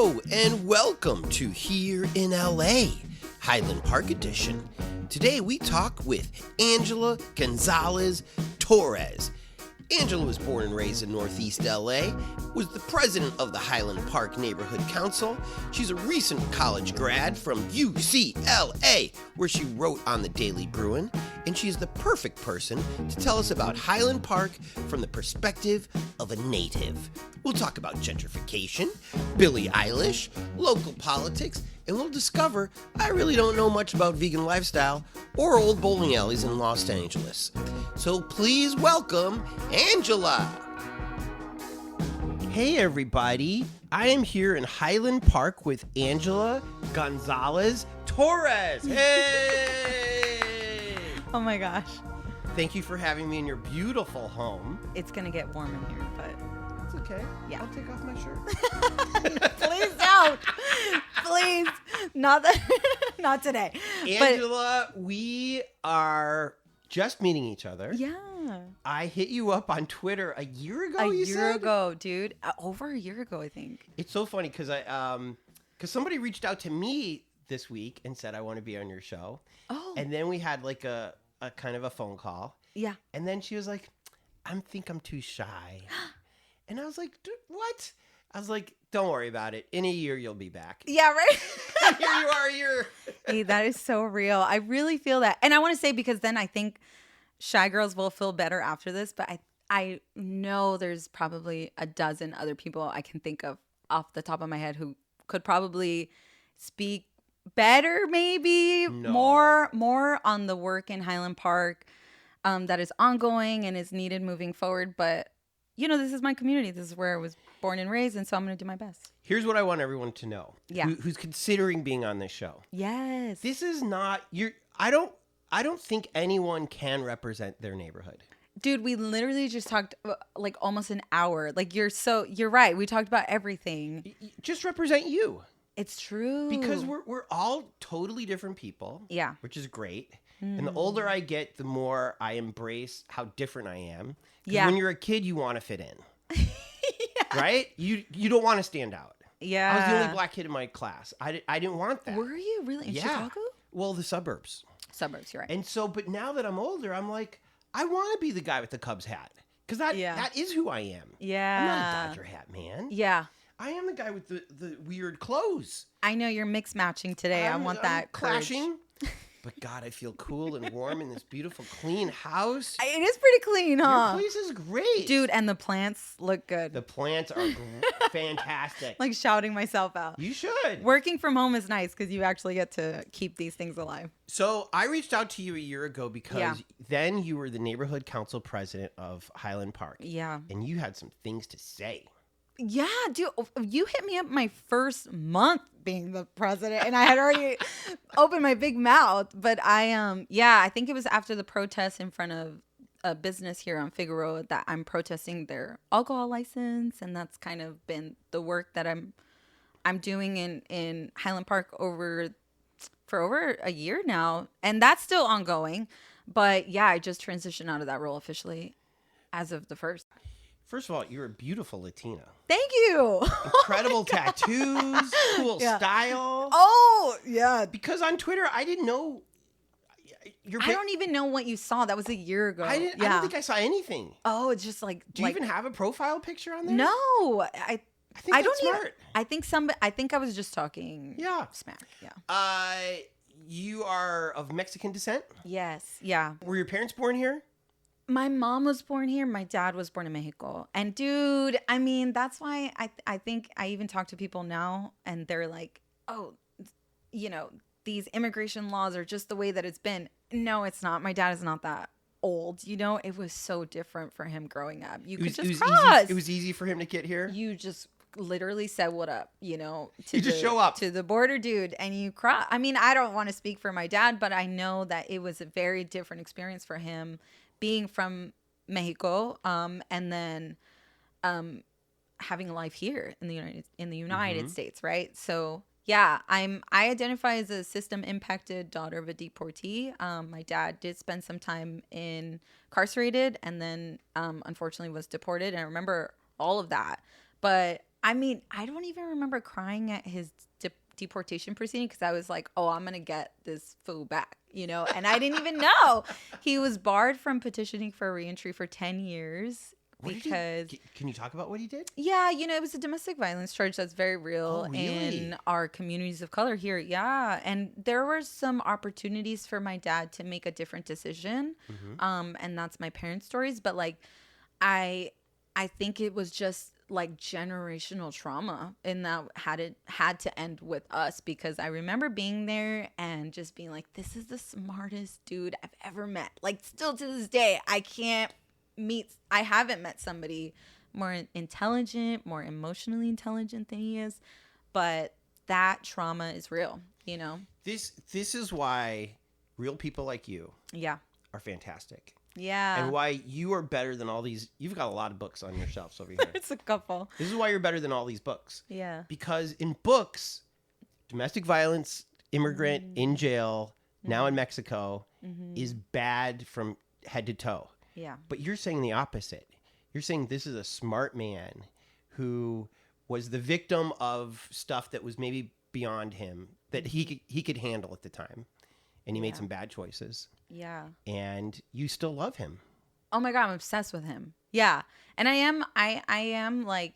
Hello and welcome to Here in LA, Highland Park Edition. Today we talk with Angela Gonzales-Torres. Angela was born and raised in Northeast LA, was the president of the Highland Park Neighborhood Council. She's a recent college grad from UCLA, where she wrote on the Daily Bruin, and she's the perfect person to tell us about Highland Park from the perspective of a native. We'll talk about gentrification, Billie Eilish, local politics, and we'll discover I really don't know much about vegan lifestyle or old bowling alleys in Los Angeles. So please welcome Angela. Hey everybody, I am here in Highland Park with Angela Gonzales-Torres. Hey! Oh my gosh. Thank you for having me in your beautiful home. It's gonna get warm in here, but It's okay. Yeah. I'll take off my shirt. please don't. Please. Not today. Angela, we are just meeting each other. But yeah. I hit you up on Twitter a year ago, A you year said? ago, dude. Over a year ago, I think. It's so funny because somebody reached out to me this week and said, I want to be on your show. Oh. And then we had like a kind of a phone call. Yeah. And then she was like, I think I'm too shy. And I was like, what? I was like, don't worry about it. In a year, you'll be back. Yeah, right? Here you are a year. Hey, that is so real. I really feel that. And I want to say, because then I think shy girls will feel better after this, but I know there's probably a dozen other people I can think of off the top of my head who could probably speak better, maybe more on the work in Highland Park that is ongoing and is needed moving forward. But you know, this is my community. This is where I was born and raised, and so I'm going to do my best. Here's what I want everyone to know. Yeah. Who's considering being on this show. Yes. This is not I don't think anyone can represent their neighborhood. Dude, we literally just talked like almost an hour. Like you're right. We talked about everything. Just represent you. It's true. Because we're all totally different people. Yeah. Which is great. And the older I get, the more I embrace how different I am. 'Cause Yeah. when you're a kid, you want to fit in. Yeah. Right? You don't want to stand out. Yeah. I was the only black kid in my class. I didn't want that. Were you really in Chicago? Well, the suburbs. Suburbs, you're right. And so, but now that I'm older, I'm like, I want to be the guy with the Cubs hat. Because that is who I am. Yeah. I'm not a Dodger hat, man. Yeah. I am the guy with the weird clothes. I know you're mix matching today. I want that clashing. But God, I feel cool and warm in this beautiful, clean house. It is pretty clean, huh? Your place is great. Dude, and the plants look good. The plants are fantastic. Like shouting myself out. You should. Working from home is nice because you actually get to keep these things alive. So I reached out to you a year ago because then you were the neighborhood council president of Highland Park. Yeah. And you had some things to say. Yeah, dude, you hit me up my first month being the president, and I had already opened my big mouth. But I think it was after the protest in front of a business here on Figueroa that I'm protesting their alcohol license, and that's kind of been the work that I'm doing in Highland Park for over a year now, and that's still ongoing. But yeah, I just transitioned out of that role officially as of the first. First of all, you're a beautiful Latina. Thank you. Incredible tattoos, cool style. Oh, yeah. Because on Twitter, I didn't know. I don't even know what you saw. That was a year ago. I don't think I saw anything. Oh, it's just like. Do you even have a profile picture on there? No, I think that's smart. I think I was just talking. Yeah. Smack. Yeah. You are of Mexican descent? Yes. Yeah. Were your parents born here? My mom was born here. My dad was born in Mexico. And dude, I mean, that's why I think I even talk to people now and they're like, oh, you know, these immigration laws are just the way that it's been. No, it's not. My dad is not that old. You know, it was so different for him growing up. You could just cross. It was easy for him to get here? You just literally said what up, you know, show up to the border dude and you cross. I mean, I don't want to speak for my dad, but I know that it was a very different experience for him being from Mexico, and then having a life here in the United States, right? So yeah, I identify as a system impacted daughter of a deportee. My dad did spend some time incarcerated and then unfortunately was deported. And I remember all of that. But I mean, I don't even remember crying at his deportation proceeding because I was like, oh, I'm going to get this fool back, you know? And I didn't even know. He was barred from petitioning for reentry for 10 years. Because can you talk about what he did? Yeah, you know, it was a domestic violence charge that's very real in our communities of color here. Yeah, and there were some opportunities for my dad to make a different decision, and that's my parents' stories. But like, I think it was just like generational trauma, and that had to end with us because I remember being there and just being like, "This is the smartest dude I've ever met." Like, still to this day, I haven't met somebody more intelligent, more emotionally intelligent than he is, but that trauma is real, you know? This is why real people like you are fantastic. Yeah. And why you are better than all these. You've got a lot of books on your shelves over here. It's a couple. This is why you're better than all these books. Yeah. Because in books, domestic violence, immigrant in jail, now in Mexico, is bad from head to toe. Yeah. But you're saying the opposite. You're saying this is a smart man who was the victim of stuff that was maybe beyond him that he could handle at the time. And he made some bad choices. Yeah. And you still love him. Oh my God, I'm obsessed with him. Yeah. And I am like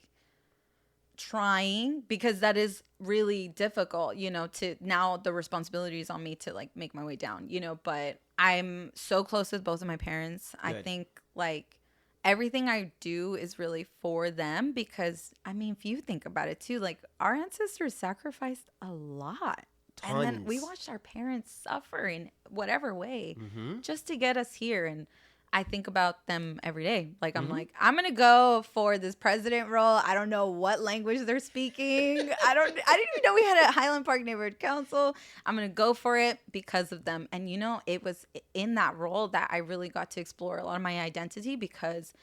trying because that is really difficult, you know, to now the responsibility is on me to like make my way down, you know, but I'm so close with both of my parents. Good. I think like everything I do is really for them because I mean, if you think about it too, like our ancestors sacrificed a lot. Tons. And then we watched our parents suffer in whatever way just to get us here. And I think about them every day. Like, I'm like, I'm going to go for this president role. I don't know what language they're speaking. I didn't even know we had a Highland Park Neighborhood Council. I'm going to go for it because of them. And, you know, it was in that role that I really got to explore a lot of my identity because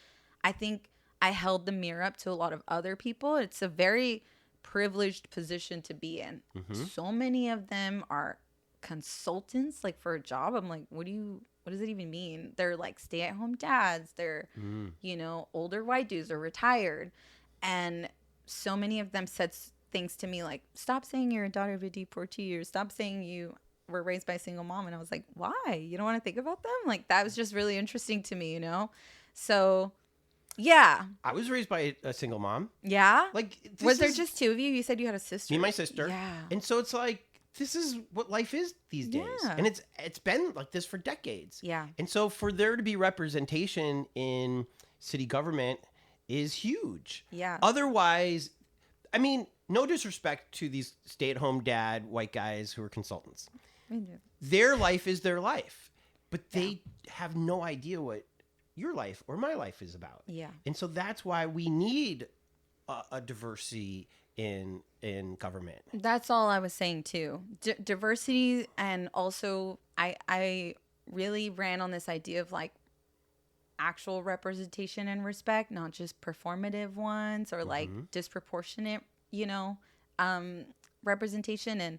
I think I held the mirror up to a lot of other people. It's a very privileged position to be in. So many of them are consultants, like for a job. I'm like, what does it even mean? They're like stay-at-home dads. They're, you know, older white dudes are retired. And so many of them said things to me like, stop saying you're a daughter of a deportee or stop saying you were raised by a single mom. And I was like, why? You don't want to think about them? Like, that was just really interesting to me, you know? So, yeah. I was raised by a single mom. Yeah? Like, was there just two of you? You said you had a sister. Me and my sister. Yeah. And so it's like, this is what life is these days. Yeah. And it's been like this for decades. Yeah. And so for there to be representation in city government is huge. Yeah. Otherwise, I mean, no disrespect to these stay-at-home dad white guys who are consultants. Their life is their life. But they have no idea what your life or my life is about. Yeah. And so that's why we need a diversity in government. That's all I was saying too. Diversity, and also I really ran on this idea of like actual representation and respect, not just performative ones or like disproportionate, you know, representation. And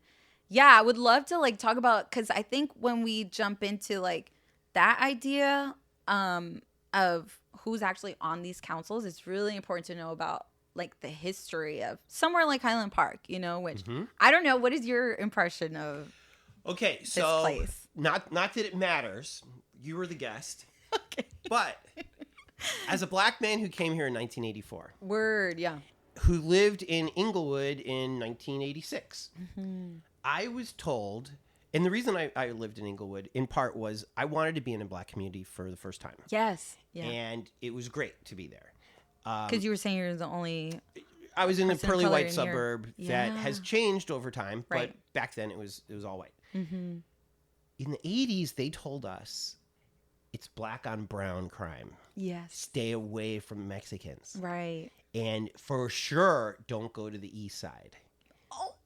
yeah, I would love to like talk about, because I think when we jump into like that idea of who's actually on these councils, it's really important to know about like the history of somewhere like Highland Park, you know, which I don't know. What is your impression of this place? Not that it matters. You were the guest. Okay. But as a black man who came here in 1984. Word, yeah. Who lived in Inglewood in 1986. I was told, and the reason I lived in Inglewood in part was I wanted to be in a black community for the first time. Yes. Yeah. And it was great to be there. Because you were saying you're the only. I was in a pearly white suburb that has changed over time, right. But back then it was all white. In the 80s, they told us it's black on brown crime. Yes. Stay away from Mexicans. Right. And for sure, don't go to the east side. Oh.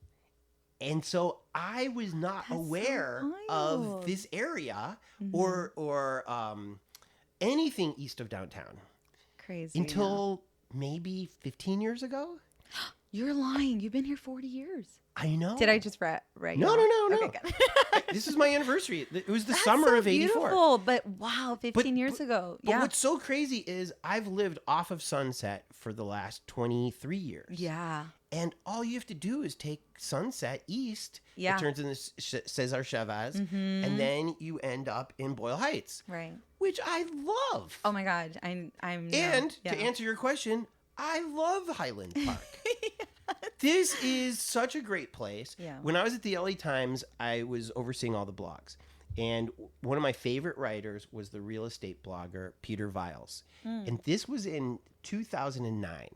And so I was not aware of this area or anything east of downtown. Crazy. Until maybe 15 years ago. You're lying. You've been here 40 years. I know. Did I just write No. Okay, good. This is my anniversary. It was the That's summer so of '84. beautiful, but wow, 15 years ago. But Yeah. what's so crazy is I've lived off of Sunset for the last 23 years. Yeah. And all you have to do is take Sunset east. Yeah. It turns into Cesar Chavez. And then you end up in Boyle Heights. Right. Which I love. Oh my God. I'm And to answer your question, I love Highland Park. This is such a great place. Yeah. When I was at the LA Times, I was overseeing all the blogs. And one of my favorite writers was the real estate blogger, Peter Viles. And this was in 2009.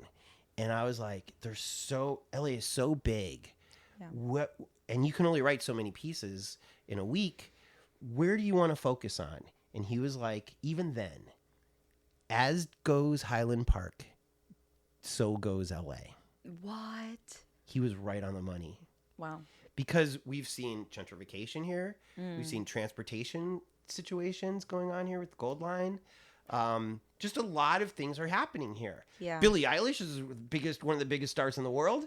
And I was like, LA is so big. Yeah. And you can only write so many pieces in a week. Where do you want to focus on? And he was like, even then, as goes Highland Park, so goes LA. What? He was right on the money. Wow. Because we've seen gentrification here. We've seen transportation situations going on here with the Gold Line. Just a lot of things are happening here. Yeah. Billie Eilish is one of the biggest stars in the world.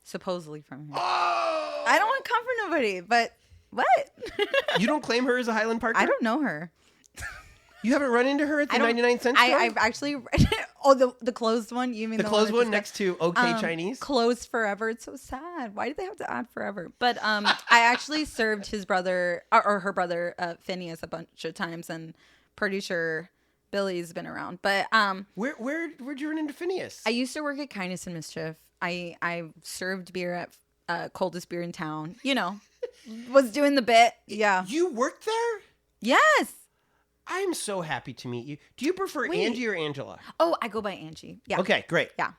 Supposedly from here. Oh! I don't want to come for nobody, but what? You don't claim her as a Highland Parker? I don't know her. You haven't run into her at the 99 cent store? I've actually read Oh, the closed one? You mean the closed one next to OK Chinese? Closed forever. It's so sad. Why did they have to add forever? But I actually served his brother or her brother Phineas a bunch of times, and pretty sure Billy's been around. But where'd you run into Phineas? I used to work at Kindness and Mischief. I served beer at Coldest Beer in Town. You know, was doing the bit. Yeah. You worked there? Yes. I'm so happy to meet you. Do you prefer Angie or Angela? Oh, I go by Angie. Yeah. Okay, great. Yeah.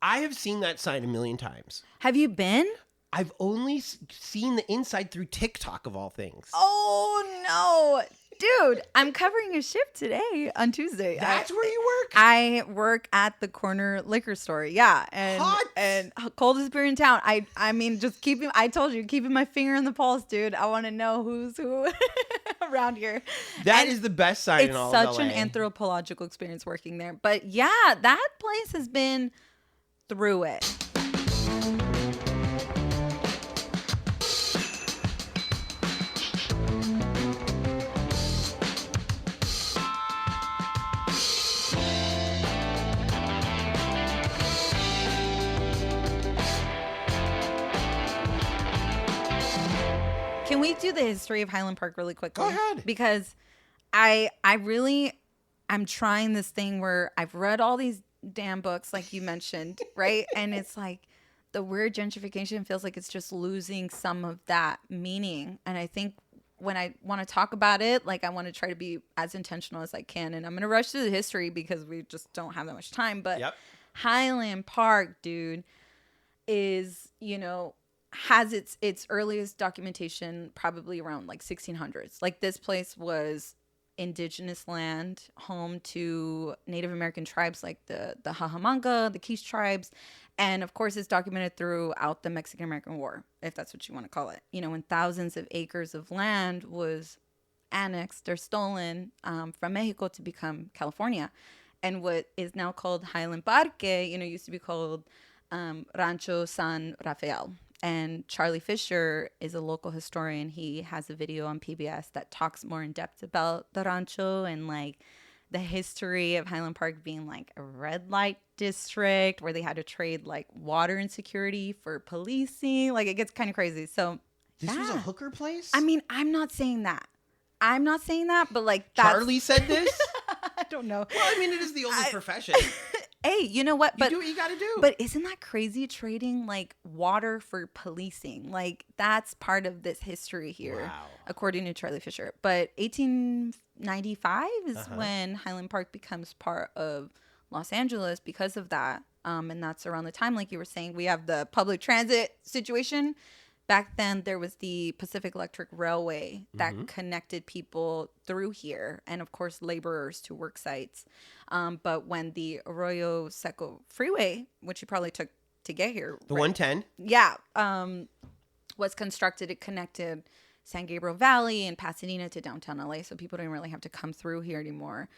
I have seen that sign a million times. Have you been? I've only seen the inside through TikTok of all things. Oh, no. Dude, I'm covering a shift today on Tuesday. That's where you work? I work at the corner liquor store. Yeah. And Coldest Beer in Town. I mean, just I told you, keeping my finger on the pulse, dude. I want to know who's who around here. That is the best sign in all of LA. It's such an anthropological experience working there. But yeah, that place has been through it. Can we do the history of Highland Park really quickly? Go ahead. Because I'm trying this thing where I've read all these damn books, like you mentioned, right? And it's like the weird gentrification feels like it's just losing some of that meaning. And I think when I want to talk about it, like I want to try to be as intentional as I can. And I'm going to rush through the history because we just don't have that much time. But Highland Park, dude, is, has its earliest documentation probably around like 1600s. Like this place was indigenous land, home to Native American tribes like the Cajamarca, the Quiche tribes. And of course, it's documented throughout the Mexican-American War, if that's what you want to call it. When thousands of acres of land was annexed or stolen from Mexico to become California. And what is now called Highland Park, used to be called Rancho San Rafael. And Charlie Fisher is a local historian. He has a video on PBS that talks more in depth about the rancho and like the history of Highland Park being like a red light district where they had to trade like water insecurity for policing. Like it gets kind of crazy. So this was a hooker place? I mean, I'm not saying that, but like Charlie said this? I don't know. Well, I mean, it is the oldest profession. Hey, you know what? You do what you got to do. But isn't that crazy, trading like water for policing? Like that's part of this history here, according to Charlie Fisher. But 1895 is when Highland Park becomes part of Los Angeles because of that. And that's around the time, like you were saying, we have the public transit situation. Back then, there was the Pacific Electric Railway that connected people through here and, of course, laborers to work sites. But when the Arroyo Seco Freeway, which you probably took to get here. The 110? Yeah. Was constructed, it connected San Gabriel Valley and Pasadena to downtown LA. So people didn't really have to come through here anymore.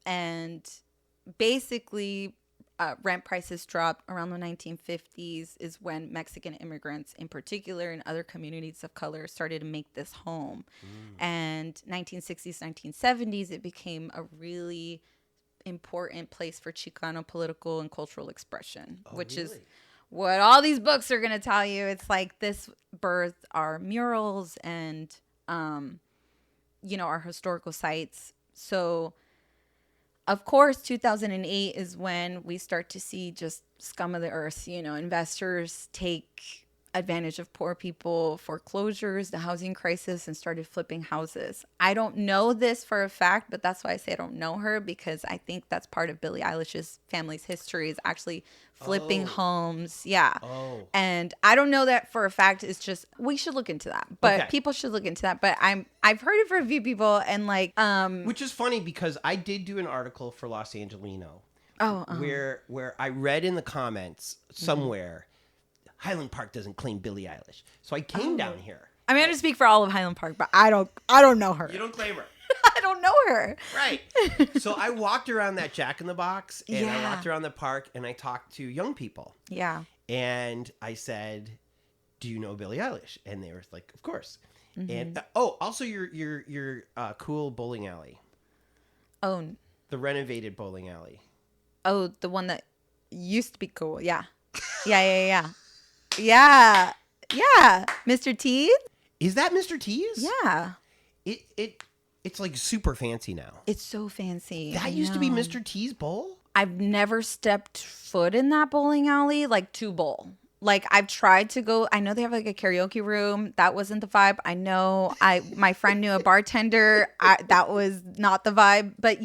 And basically, rent prices dropped around the 1950s is when Mexican immigrants in particular and other communities of color started to make this home. And 1960s, 1970s, it became a really important place for Chicano political and cultural expression, which is what all these books are going to tell you. It's like this birthed our murals and, our historical sites. So, of course, 2008 is when we start to see just scum of the earth, investors take advantage of poor people, foreclosures, the housing crisis, and started flipping houses. I don't know this for a fact, but that's why I say I don't know her, because I think that's part of Billie Eilish's family's history, is actually flipping homes. Yeah. And I don't know that for a fact. It's just, we should look into that, but people should look into that. But I've heard it from a few people, and which is funny because I did do an article for Los Angelino where I read in the comments somewhere, Highland Park doesn't claim Billie Eilish. So I came down here. I mean, I don't speak for all of Highland Park, but I don't know her. You don't claim her. I don't know her. Right. So I walked around that Jack in the Box, and I walked around the park, and I talked to young people. Yeah. And I said, "Do you know Billie Eilish?" And they were like, "Of course." And also your cool bowling alley. Oh. The renovated bowling alley. Oh, the one that used to be cool. Yeah. Yeah. Yeah. Mr. T's? Is that Mr. T's? Yeah. It's like super fancy now. It's so fancy. That used to be Mr. T's bowl? I've never stepped foot in that bowling alley, like to bowl. Like, I've tried to go. I know they have like a karaoke room. That wasn't the vibe. I know my friend knew a bartender. That was not the vibe. But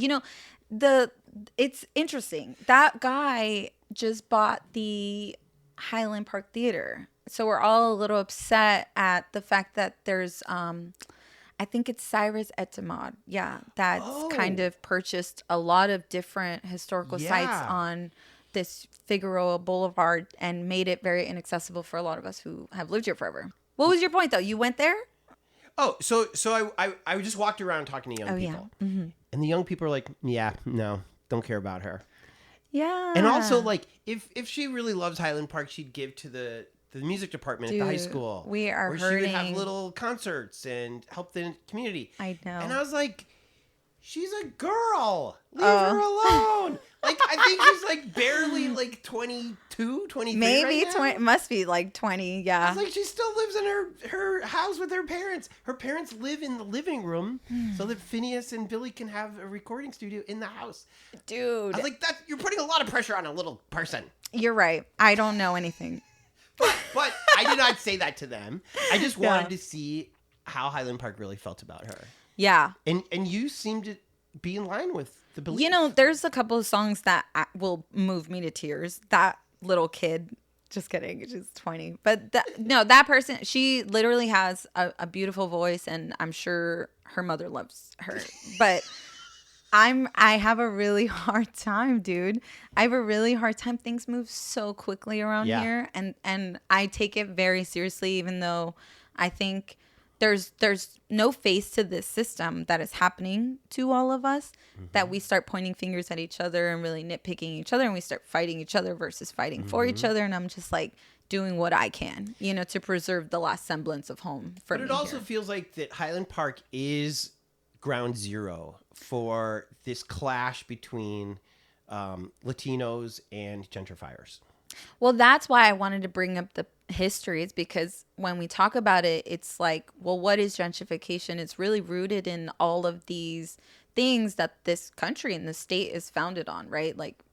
it's interesting. That guy just bought the Highland Park Theater. So we're all a little upset at the fact that there's, I think it's Cyrus Etemad. Yeah. That's kind of purchased a lot of different historical sites on this Figueroa Boulevard and made it very inaccessible for a lot of us who have lived here forever. What was your point though? You went there? Oh, so I just walked around talking to young people. Yeah. Mm-hmm. And the young people are like, yeah, no, don't care about her. Yeah. And also, like, if she really loves Highland Park, she'd give to the music department at the high school. We are hurting. She would have little concerts and help the community. I know. And I was like, she's a girl. Leave her alone. Like, I think she's like barely like 22, 23 maybe right 20. Must be like 20. Yeah. I was like, she still lives in her house with her parents. Her parents live in the living room so that Phineas and Billy can have a recording studio in the house. Dude. I was like, you're putting a lot of pressure on a little person. You're right. I don't know anything. But I did not say that to them. I just wanted to see how Highland Park really felt about her. Yeah. And you seem to be in line with the belief. There's a couple of songs that will move me to tears. That little kid, just kidding, she's 20. But that person, she literally has a beautiful voice, and I'm sure her mother loves her. But I have a really hard time, dude. I have a really hard time. Things move so quickly around here, and I take it very seriously, even though I think there's no face to this system that is happening to all of us, that we start pointing fingers at each other and really nitpicking each other, and we start fighting each other versus fighting for each other. And I'm just like doing what I can, to preserve the last semblance of home for me. But it also feels like that Highland Park is ground zero for this clash between Latinos and gentrifiers. Well, that's why I wanted to bring up the history. It's because when we talk about it, it's like, well, what is gentrification? It's really rooted in all of these things that this country and the state is founded on, right? Like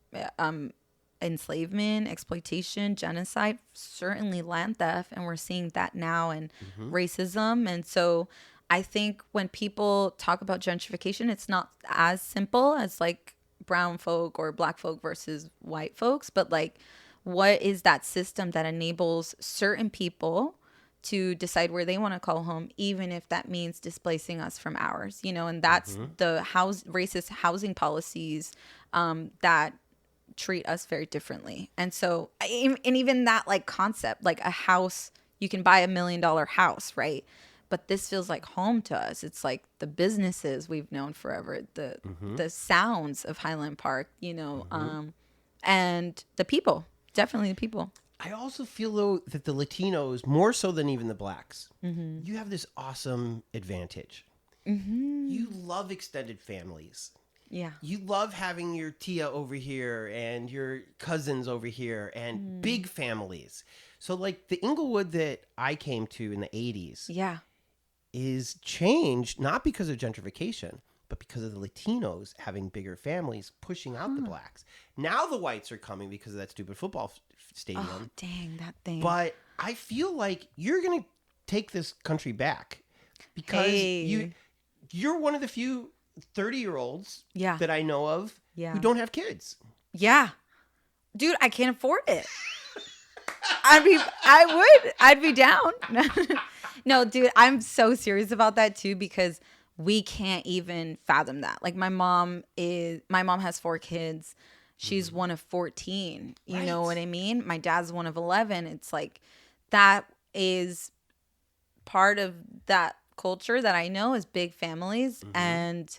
enslavement, exploitation, genocide, certainly land theft. And we're seeing that now, and racism. And so I think when people talk about gentrification, it's not as simple as like brown folk or black folk versus white folks, but like, what is that system that enables certain people to decide where they want to call home, even if that means displacing us from ours, and that's the racist housing policies that treat us very differently. And so, and even that like concept, like a house, you can buy $1 million house, right? But this feels like home to us. It's like the businesses we've known forever, the sounds of Highland Park, And the people, definitely the people. I also feel, though, that the Latinos, more so than even the blacks, you have this awesome advantage. You love extended families. Yeah. You love having your tia over here and your cousins over here and big families. So, like, the Inglewood that I came to in the 80s Yeah. is changed not because of gentrification, but because of the Latinos having bigger families pushing out the blacks. Now the whites are coming because of that stupid football stadium. Oh, dang, that thing. But I feel like you're going to take this country back because you're one of the few 30-year-olds that I know of who don't have kids. Yeah. Dude, I can't afford it. I'd be down. No, dude, I'm so serious about that too, because we can't even fathom that. Like my mom has 4 kids. She's one of 14. You know what I mean? My dad's one of 11. It's like, that is part of that culture that I know is big families. And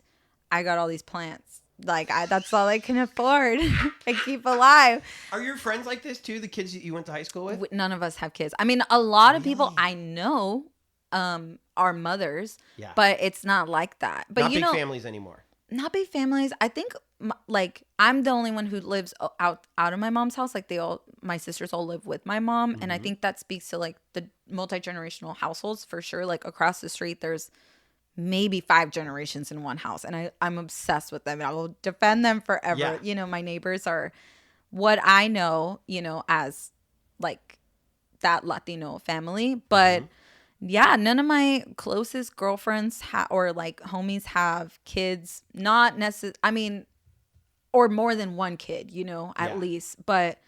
I got all these plants. Like, that's all I can afford and keep alive. Are your friends like this too? The kids that you went to high school with? None of us have kids. I mean, a lot of people I know are mothers, but it's not like that. But not big families anymore. Not big families. I think like I'm the only one who lives out of my mom's house. Like my sisters all live with my mom, and I think that speaks to like the multi-generational households for sure. Like across the street, there's maybe 5 generations in one house, and I'm obsessed with them. I will defend them forever. Yeah. You know, my neighbors are what I know, you know, as like that Latino family, but yeah, none of my closest girlfriends or like homies have kids. Not necessarily, I mean, or more than one kid, you know, at least. But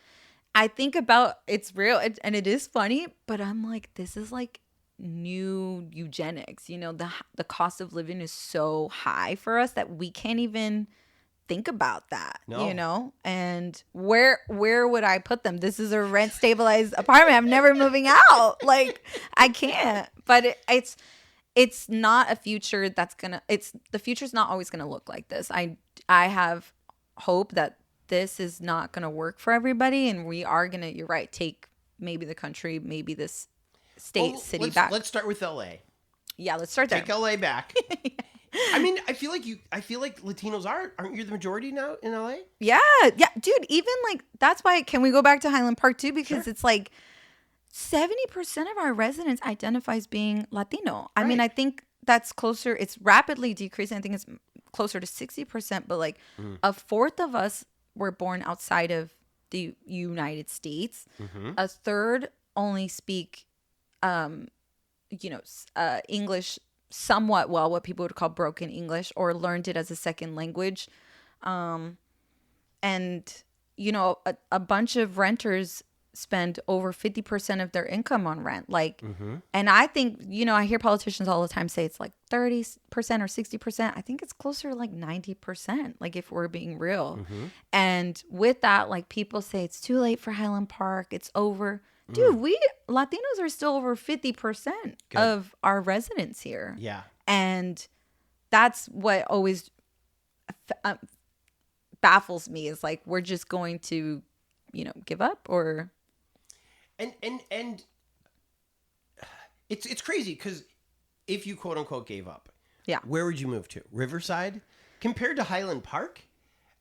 I think about it's real, and it is funny. But I'm like, this is like new eugenics. You know, the cost of living is so high for us that we can't even think about that. No. You know, and where would I put them? This is a rent stabilized apartment. I'm never moving out. Like, I can't. But it's not a future that's gonna. The future's not always gonna look like this. I have hope that this is not gonna work for everybody, and we are gonna. You're right. Take maybe the country, maybe this city back. Let's start with LA. Yeah, let's start there. Take LA back. I mean, I feel like Latinos aren't you the majority now in LA? Yeah, dude. Even like that's why. Can we go back to Highland Park too? Because it's like 70% of our residents identify as being Latino. I mean, I think that's closer. It's rapidly decreasing. I think it's closer to 60%. But like a fourth of us were born outside of the United States. A third only speak, English somewhat well, what people would call broken English, or learned it as a second language. And, you know, a bunch of renters spend over 50% of their income on rent. Like, and I think, you know, I hear politicians all the time say it's like 30% or 60%. I think it's closer to like 90%, like if we're being real. And with that, like people say it's too late for Highland Park. It's over. Dude, we Latinos are still over 50% of our residents here. Yeah. And that's what always baffles me is like, we're just going to, you know, give up or. And it's crazy because if you quote unquote gave up, where would you move to? Riverside? Compared to Highland Park?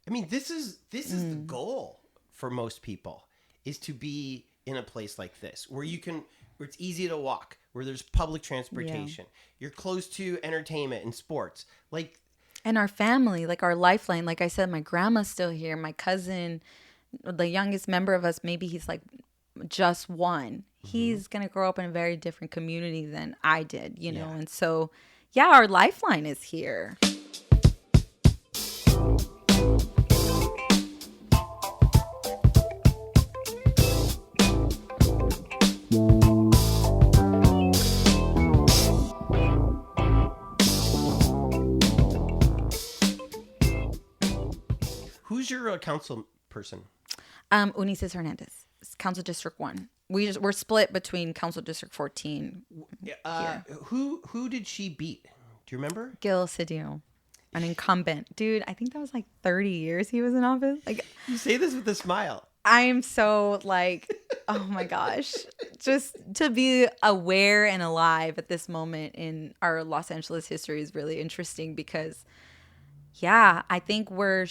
I mean, this is the goal for most people, is to be in a place like this where it's easy to walk, where there's public transportation, you're close to entertainment and sports, like, and our family, like our lifeline. Like I said, my grandma's still here. My cousin, the youngest member of us, maybe he's like just 1. He's gonna grow up in a very different community than I did, you know. And so our lifeline is here. Who's your council person? Unices Hernandez, Council District 1. We're split between Council District 14. Who did she beat? Do you remember? Gil Cedillo. an incumbent. Dude, I think that was like 30 years he was in office. Like, You say this with a smile. I'm so like, oh my gosh. Just to be aware and alive at this moment in our Los Angeles history is really interesting because, yeah, I think we're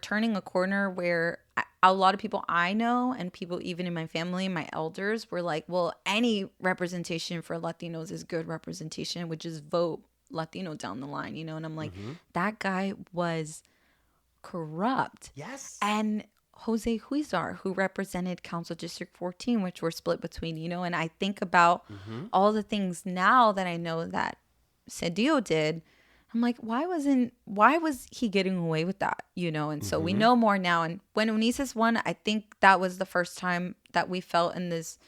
turning a corner where a lot of people I know and people even in my family, my elders were like, well, any representation for Latinos is good representation, which is vote Latino down the line, you know? And I'm like, that guy was corrupt. Yes. And Jose Huizar, who represented Council District 14, which we're split between, you know, and I think about all the things now that I know that Cedillo did. I'm like, why was he getting away with that, you know? And so we know more now. And when Unices won, I think that was the first time that we felt in this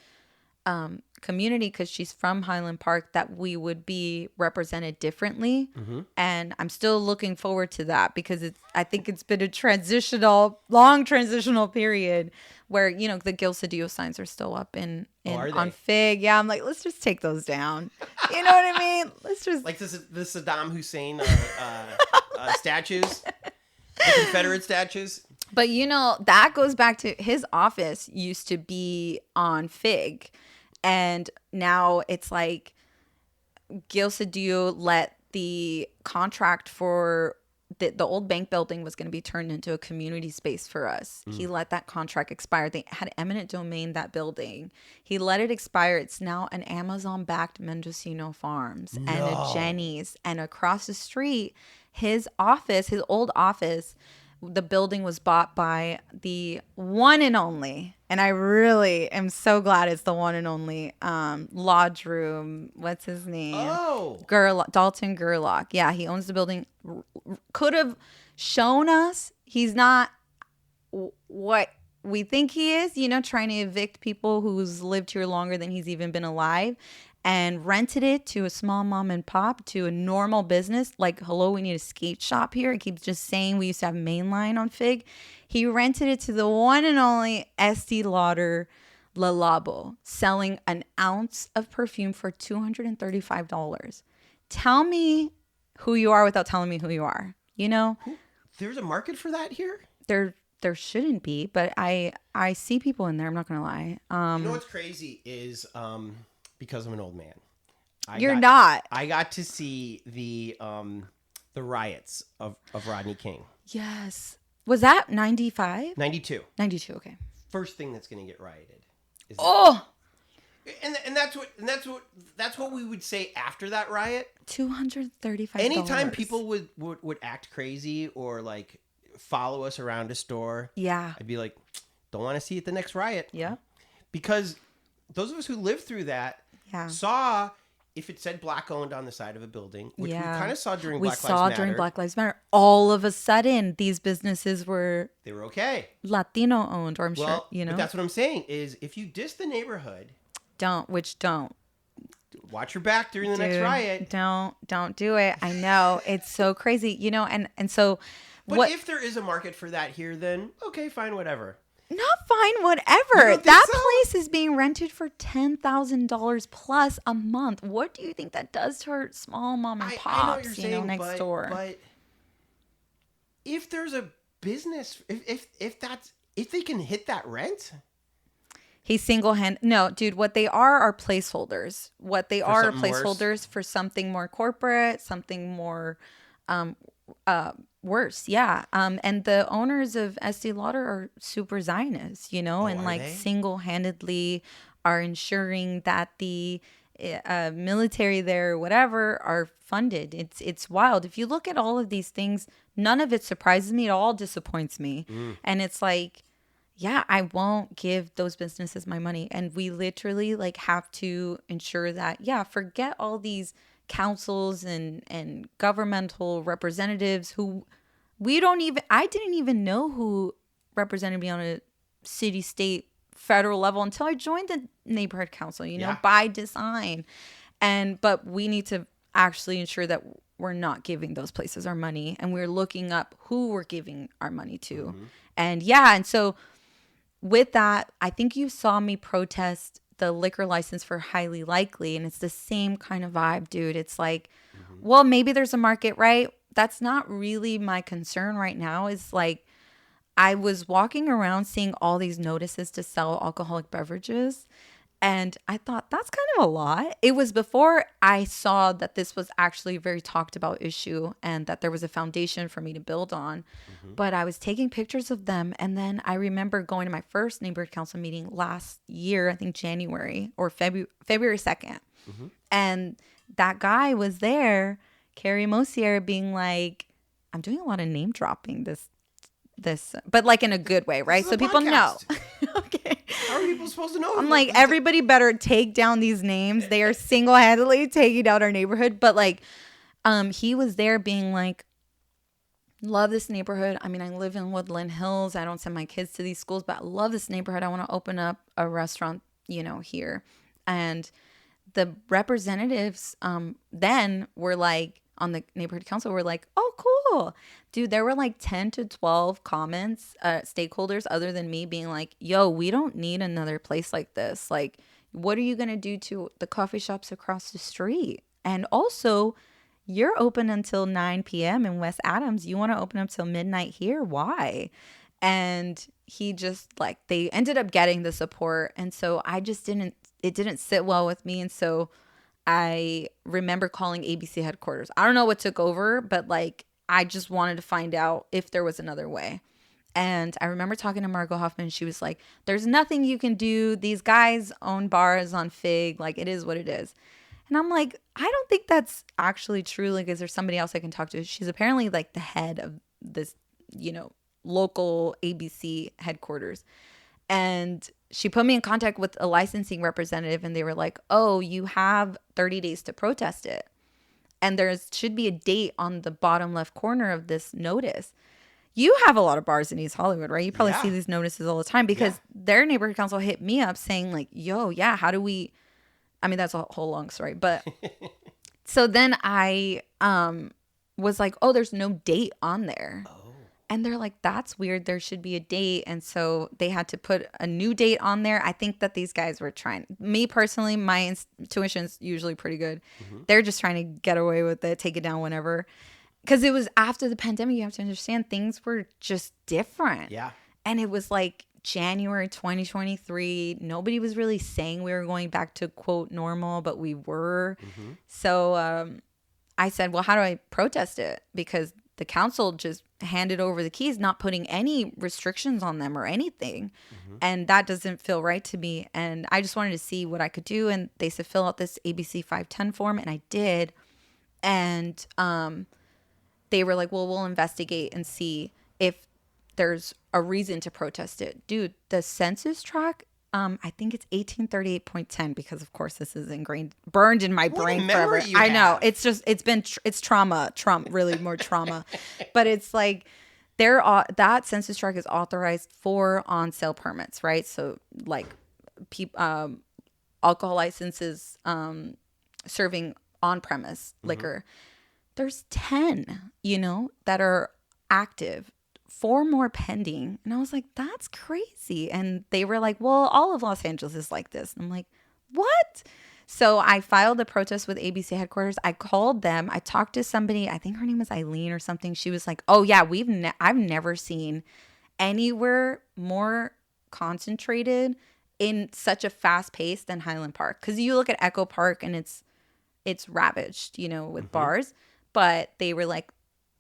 community, because she's from Highland Park, that we would be represented differently. And I'm still looking forward to that because I think it's been a long transitional period where, you know, the Gil Cedillo signs are still up on Fig. Yeah, I'm like, let's just take those down. You know what I mean? Let's just like the Saddam Hussein statues, the Confederate statues. But you know, that goes back to his office used to be on Fig. And now it's like Gil Cedillo let the contract for the old bank building was going to be turned into a community space for us. He let that contract expire. They had eminent domain, that building. He let it expire. It's now an Amazon-backed Mendocino Farms and a Jenny's. And across the street, his old office, the building was bought by the one and only, and I really am so glad it's the one and only lodge room. What's his name? Oh, Dalton Gerlach. Yeah, he owns the building. Could have shown us he's not what we think he is, you know, trying to evict people who's lived here longer than he's even been alive, and rented it to a small mom and pop, to a normal business. Like, hello, we need a skate shop here. It keeps just saying we used to have Mainline on Fig. He rented it to the one and only Estee Lauder Le Labo, selling an ounce of perfume for $235. Tell me who you are without telling me who you are, you know? There's a market for that here? There shouldn't be, but I see people in there. I'm not going to lie. You know what's crazy is... because I'm an old man. You're not. I got to see the riots of Rodney King. Yes. Was that 95? 92. 92, okay. First thing that's going to get rioted. And that's what we would say after that riot. $235. Anytime people would act crazy or like follow us around a store, yeah, I'd be like, don't want to see it the next riot. Yeah. Because those of us who lived through that saw if it said black owned on the side of a building, which we kind of saw during Black Lives Matter. All of a sudden, these businesses were okay. Latino owned, or I'm sure, you know. But that's what I'm saying is if you diss the neighborhood, don't watch your back during the next riot. Don't do it. I know, it's so crazy, you know, and so. But if there is a market for that here, then okay, fine, whatever. Not fine, whatever. That place is being rented for $10,000 plus a month. What do you think that does to our small mom and pops, next door? But if there's a business, if they can hit that rent, he's no, dude. What they are placeholders. What they are placeholders for something more corporate, something more, worse, yeah. And the owners of Estee Lauder are super Zionists, you know, and like single-handedly are ensuring that the military there, whatever, are funded. It's wild. If you look at all of these things, none of it surprises me. It all disappoints me. And it's like, yeah, I won't give those businesses my money. And we literally like have to ensure that, forget all these councils and governmental representatives who I didn't even know who represented me on a city, state, federal level until I joined the neighborhood council, you know, by design. But we need to actually ensure that we're not giving those places our money, and we're looking up who we're giving our money to. And so with that, I think you saw me protest the liquor license for Highly Likely, and it's the same kind of vibe, dude. It's like, well, maybe there's a market, right? that's not really my concern right now. Is like, I was walking around seeing all these notices to sell alcoholic beverages. And I thought that's kind of a lot. It was before I saw that this was actually a very talked about issue and that there was a foundation for me to build on. But I was taking pictures of them. And then I remember going to my first neighborhood council meeting last year, I think January or February 2nd. And that guy was there, Carrie Mosier, being like, I'm doing a lot of name dropping this, but like in a good way, right? So people know. Okay. How are people supposed to know? I'm like, everybody better take down these names. They are single-handedly taking down our neighborhood. But like, he was there being like, love this neighborhood. I mean, I live in Woodland Hills. I don't send my kids to these schools, but I love this neighborhood. I want to open up a restaurant, here. And the representatives then were like, on the neighborhood council, were like, oh, cool. Dude, there were like 10 to 12 comments, stakeholders other than me being like, yo, we don't need another place like this. Like, what are you going to do to the coffee shops across the street? And also, you're open until 9 p.m. in West Adams. You want to open up till midnight here? Why? And he just like, they ended up getting the support. And so it didn't sit well with me. And so I remember calling ABC headquarters. I don't know what took over, but like, I just wanted to find out if there was another way. And I remember talking to Margot Hoffman. She was like, there's nothing you can do. These guys own bars on Fig. Like, it is what it is. And I'm like, I don't think that's actually true. Like, is there somebody else I can talk to? She's apparently like the head of this, local ABC headquarters. And she put me in contact with a licensing representative, and they were like, oh, you have 30 days to protest it. And there should be a date on the bottom left corner of this notice. You have a lot of bars in East Hollywood, right? You probably see these notices all the time because their neighborhood council hit me up saying like, yo, yeah, how do we, I mean, that's a whole long story. But so then I was like, oh, there's no date on there. And they're like, that's weird. There should be a date. And so they had to put a new date on there. I think that these guys were trying. Me personally, my intuition's usually pretty good. They're just trying to get away with it, take it down whenever. Because it was after the pandemic. You have to understand things were just different. Yeah. And it was like January 2023. Nobody was really saying we were going back to, quote, normal, but we were. So I said, well, how do I protest it? Because the council just handed over the keys, not putting any restrictions on them or anything. And that doesn't feel right to me. And I just wanted to see what I could do. And they said, fill out this ABC 510 form. And I did. And they were like, well, we'll investigate and see if there's a reason to protest it. Dude, the census tract, I think it's 1838.10 because of course this is burned in my brain forever. I know. It's trauma, really more trauma. But it's like that census tract is authorized for on sale permits, right? So like alcohol licenses serving on premise liquor. There's 10, that are active. 4 more pending. And I was like, that's crazy. And they were like, well, all of Los Angeles is like this. And I'm like, what? So I filed a protest with ABC headquarters. I called them. I talked to somebody. I think her name was Eileen or something. She was like, oh yeah, I've never seen anywhere more concentrated in such a fast pace than Highland Park. Because you look at Echo Park and it's ravaged, with bars. But they were like,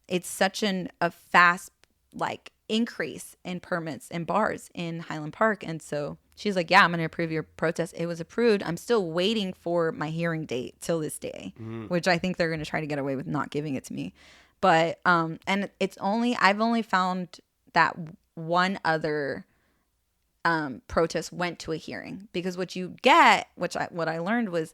it's such a fast like increase in permits and bars in Highland Park. And so she's like, yeah, I'm going to approve your protest. It was approved. I'm still waiting for my hearing date till this day, which I think they're going to try to get away with not giving it to me. But, and I've only found that one other protest went to a hearing, because what you get, what I learned was,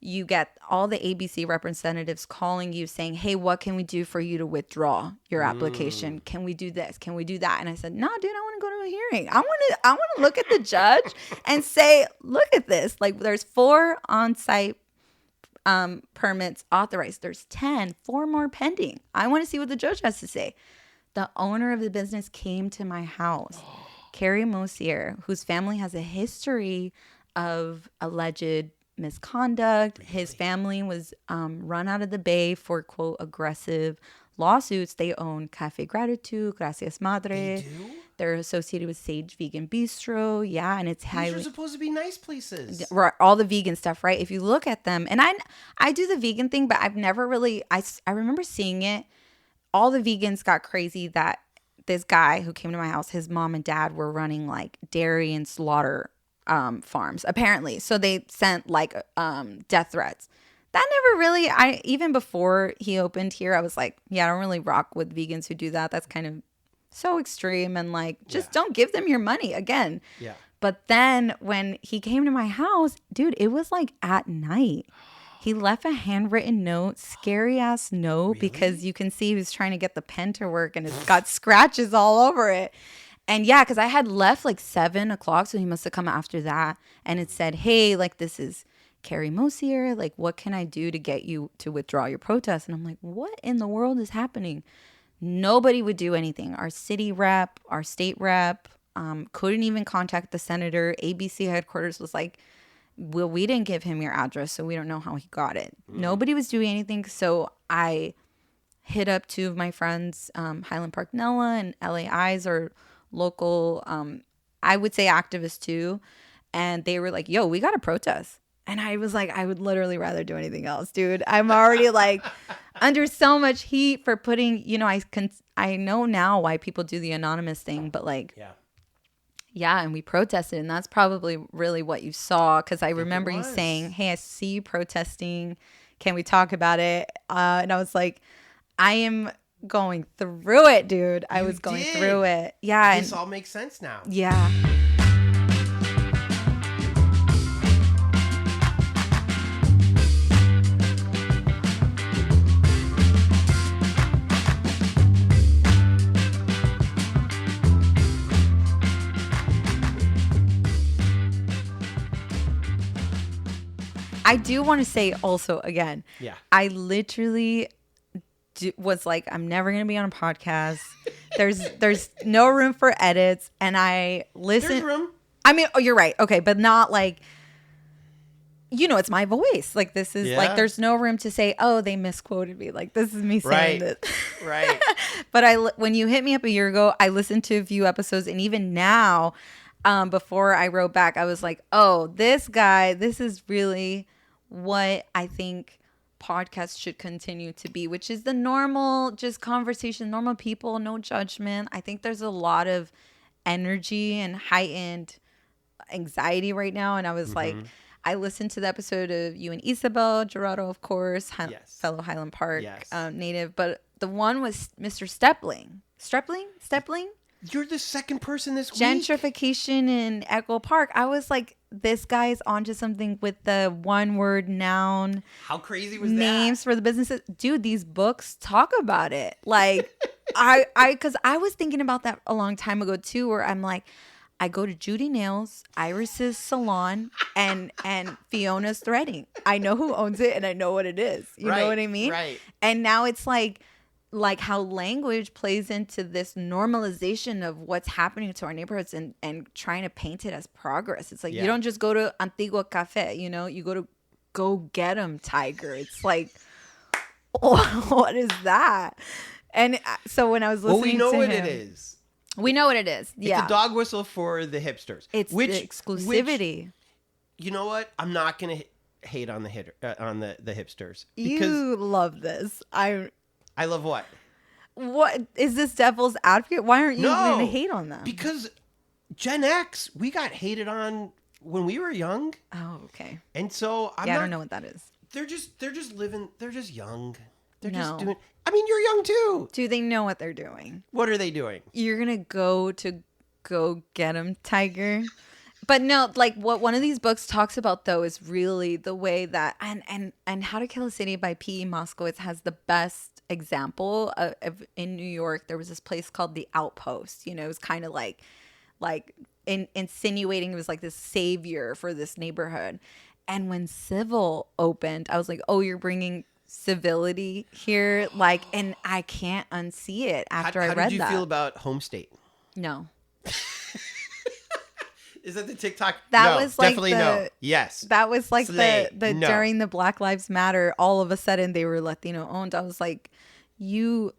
you get all the ABC representatives calling you saying, hey, what can we do for you to withdraw your application? Can we do this? Can we do that? And I said, no, dude, I want to go to a hearing. I want to look at the judge and say, look at this. Like, there's 4 on-site permits authorized. There's 4 more pending. I want to see what the judge has to say. The owner of the business came to my house, Carrie Mosier, whose family has a history of alleged misconduct. His family was run out of the Bay for, quote, aggressive lawsuits, they own Cafe Gratitude, Gracias Madre. They do? They're associated with Sage Vegan Bistro. Yeah, and it's These are supposed to be nice places. Right, all the vegan stuff, right? If you look at them, and I do the vegan thing, but I've never really, I remember seeing it. All the vegans got crazy that this guy who came to my house, his mom and dad were running like dairy and slaughter farms, apparently. So they sent like death threats. That never really, even before he opened here, I was like, yeah, I don't really rock with vegans who do that. That's kind of so extreme, and like, just don't give them your money again. Yeah. But then when he came to my house, dude, it was like at night. He left a handwritten note, scary ass note, Really? because you can see he was trying to get the pen to work, and it's got scratches all over it. And yeah, because I had left like 7 o'clock, so he must have come after that. And it said, hey, like, this is Carrie Mosier. Like, what can I do to get you to withdraw your protest? And I'm like, what in the world is happening? Nobody would do anything. Our city rep, our state rep, couldn't even contact the senator. ABC headquarters was like, well, we didn't give him your address, so we don't know how he got it. Nobody was doing anything. So I hit up 2 of my friends, Highland Park NELA and LAIs, are local, I would say activists too. And they were like, yo, we got to protest. And I was like, I would literally rather do anything else, dude. I'm already like under so much heat for putting, you know, I know now why people do the anonymous thing, but like, yeah, and we protested, and that's probably really what you saw, because I remember you saying, hey, I see you protesting. Can we talk about it? And I was like, I am going through it, dude. I was going through it. Yeah. This all makes sense now. Yeah. I do want to say also, again, I literally was like, I'm never going to be on a podcast. There's no room for edits. And I listen. There's room. I mean, oh, you're right. Okay. But not like, you know, it's my voice. Like, this is like, there's no room to say, oh, they misquoted me. Like, this is me saying this. Right. But when you hit me up a year ago, I listened to a few episodes. And even now, before I wrote back, I was like, oh, this guy, this is really what I think podcasts should continue to be, which is the normal just conversation, normal people, no judgment. I think there's a lot of energy and heightened anxiety right now. And I was like, I listened to the episode of you and Isabel Gerardo, of course, fellow Highland Park native, but the one was Mr. Stepling. You're the second person this week. Gentrification in Echo Park. I was like, this guy's onto something with the 1-word noun. How crazy was names that? for the businesses. Dude, these books talk about it. Like, because I was thinking about that a long time ago too, where I'm like, I go to Judy Nails, Iris's salon, and Fiona's threading. I know who owns it and I know what it is. You know what I mean? Right. And now it's like how language plays into this normalization of what's happening to our neighborhoods and trying to paint it as progress. It's like, you don't just go to Antigua Cafe, you know, you go get 'em, Tiger. It's like, what is that? And so when I was listening to him. Well, we know what it is. We know what it is. Yeah. It's a dog whistle for the hipsters. It's the exclusivity. You know what? I'm not going to hate on the hipsters. You love this. I love what? What is this devil's advocate? Why aren't you going to hate on them? Because Gen X, we got hated on when we were young. Oh, okay. And so I don't know what that is. They're just living. They're just young. They're just doing. I mean, you're young too. Do they know what they're doing? What are they doing? You're gonna go get 'em, Tiger. But no, like what one of these books talks about though is really the way that and How to Kill a City by P.E. Moskowitz has the best example of in New York. There was this place called the Outpost. You know, it was kind of like insinuating it was like this savior for this neighborhood. And when Civil opened, I was like, oh, you're bringing civility here, like, and I can't unsee it after I read that. How did you feel about Home State? No. Is that the TikTok? That no, was like definitely no. Yes. That was like Slay. the no. During the Black Lives Matter, all of a sudden they were Latino owned. I was like, you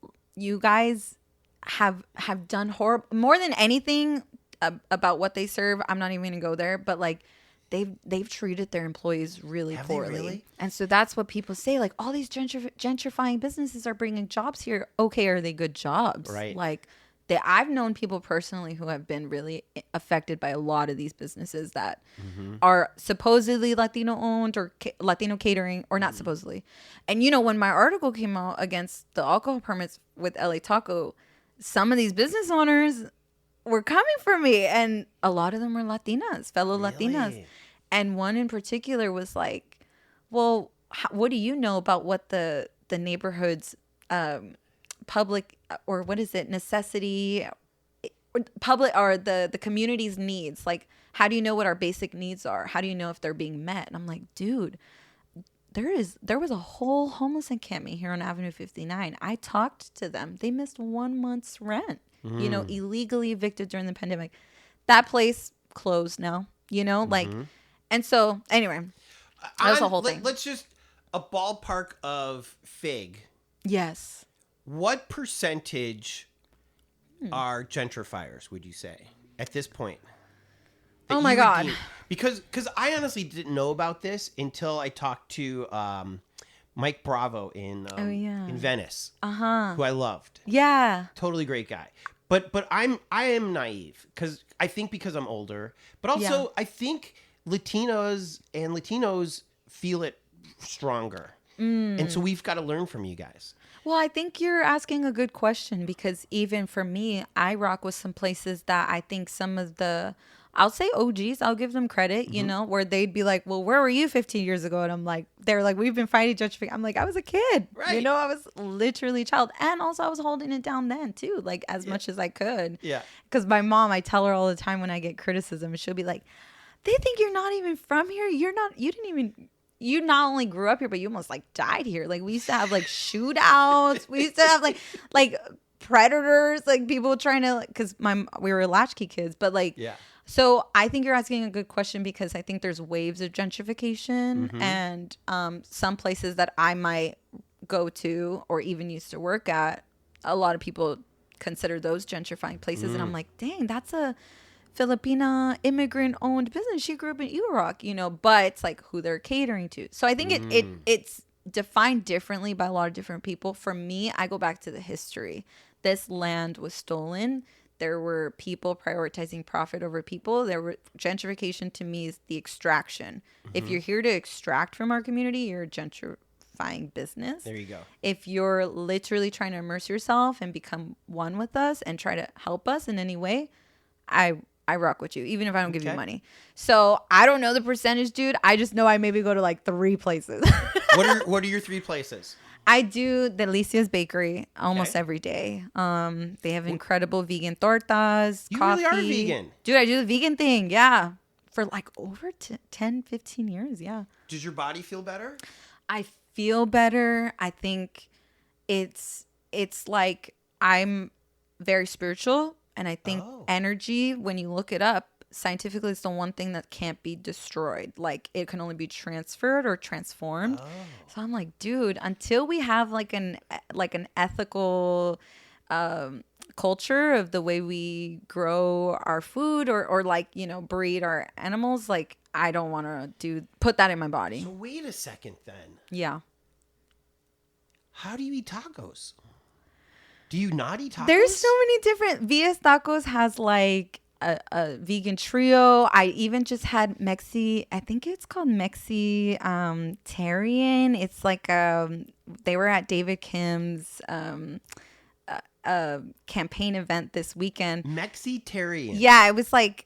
guys have done horrible, more than anything about what they serve. I'm not even gonna go there, but like they've treated their employees really Have poorly. they really? And so that's what people say, like, all these gentrifying businesses are bringing jobs here. Okay, are they good jobs? Right. Like, I've known people personally who have been really affected by a lot of these businesses that are supposedly Latino owned or Latino catering, or not supposedly. And when my article came out against the alcohol permits with LA Taco, some of these business owners were coming for me, and a lot of them were Latinas, fellow Latinas. Really? And one in particular was like, well, what do you know about what the neighborhood's public, or what is it, necessity, or public, or the community's needs? Like, how do you know what our basic needs are? How do you know if they're being met? And I'm like, dude, there was a whole homeless encampment here on Avenue 59. I talked to them. They missed 1 month's rent, illegally evicted during the pandemic. That place closed now, like, and so anyway, that was the whole thing. Let's just, a ballpark of Fig. Yes. What percentage are gentrifiers, would you say, at this point? Oh my God. Because I honestly didn't know about this until I talked to Mike Bravo in Venice, who I loved. Yeah. Totally great guy. But I am naive because I'm older, but also I think Latinos feel it stronger. And so we've got to learn from you guys. Well, I think you're asking a good question, because even for me, I rock with some places that I think some of the, I'll say OGs, I'll give them credit, where they'd be like, well, where were you 15 years ago? And I'm like, they're like, we've been fighting gentrification. I'm like, I was a kid, right? I was literally a child. And also I was holding it down then too, like as much as I could. Yeah. Because my mom, I tell her all the time when I get criticism, she'll be like, they think you're not even from here. You not only grew up here, but you almost like died here. Like, we used to have like shootouts. We used to have like predators, like people trying to, because we were latchkey kids, but like, yeah. So I think you're asking a good question, because I think there's waves of gentrification, and some places that I might go to or even used to work at, a lot of people consider those gentrifying places. And I'm like, dang, that's a Filipina immigrant owned business. She grew up in Iraq, but it's like who they're catering to. So I think it's defined differently by a lot of different people. For me, I go back to the history. This land was stolen. There were people prioritizing profit over people. Gentrification to me is the extraction. If you're here to extract from our community, you're a gentrifying business. There you go. If you're literally trying to immerse yourself and become one with us and try to help us in any way, I rock with you, even if I don't give you money. So I don't know the percentage, dude. I just know I maybe go to like 3 places. What are your 3 places? I do Delicia's Bakery almost every day. They have incredible vegan tortas, coffee. You really are vegan. Dude, I do the vegan thing, yeah. For like over 10, 15 years, yeah. Does your body feel better? I feel better. I think it's like I'm very spiritual. And I think energy, when you look it up, scientifically, it's the one thing that can't be destroyed. Like, it can only be transferred or transformed. So I'm like, dude, until we have like an ethical culture of the way we grow our food or like, breed our animals, like, I don't want to put that in my body. So wait a second then. Yeah. How do you eat tacos? Do you not eat tacos? There's so many different. Vias Tacos has like a vegan trio. I even just had I think it's called Mexitarian. It's like they were at David Kim's campaign event this weekend. Mexitarian. Yeah, it was like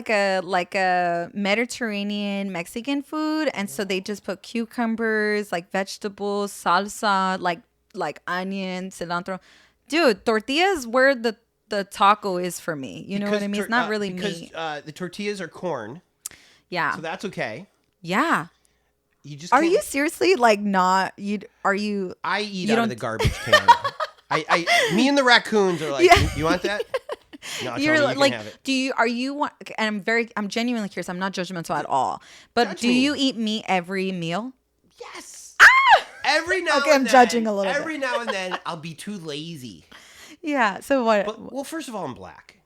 a Mediterranean Mexican food, and so they just put cucumbers, like vegetables, salsa, like onion, cilantro. Dude, tortillas where the taco is for me. You know what I mean? It's not really meat. Because the tortillas are corn. Yeah. So that's okay. Yeah. You just Are you seriously like not? I eat out of the garbage can. Me and the raccoons are like, you want that? No, you're Tony, you like, can have it. And I'm genuinely curious. I'm not judgmental at all. But Judge do me. you eat meat every meal? Yes. Every now Okay, and I'm then, judging a little bit. Every now and then, I'll be too lazy. Yeah. So what? But, well, first of all, I'm black.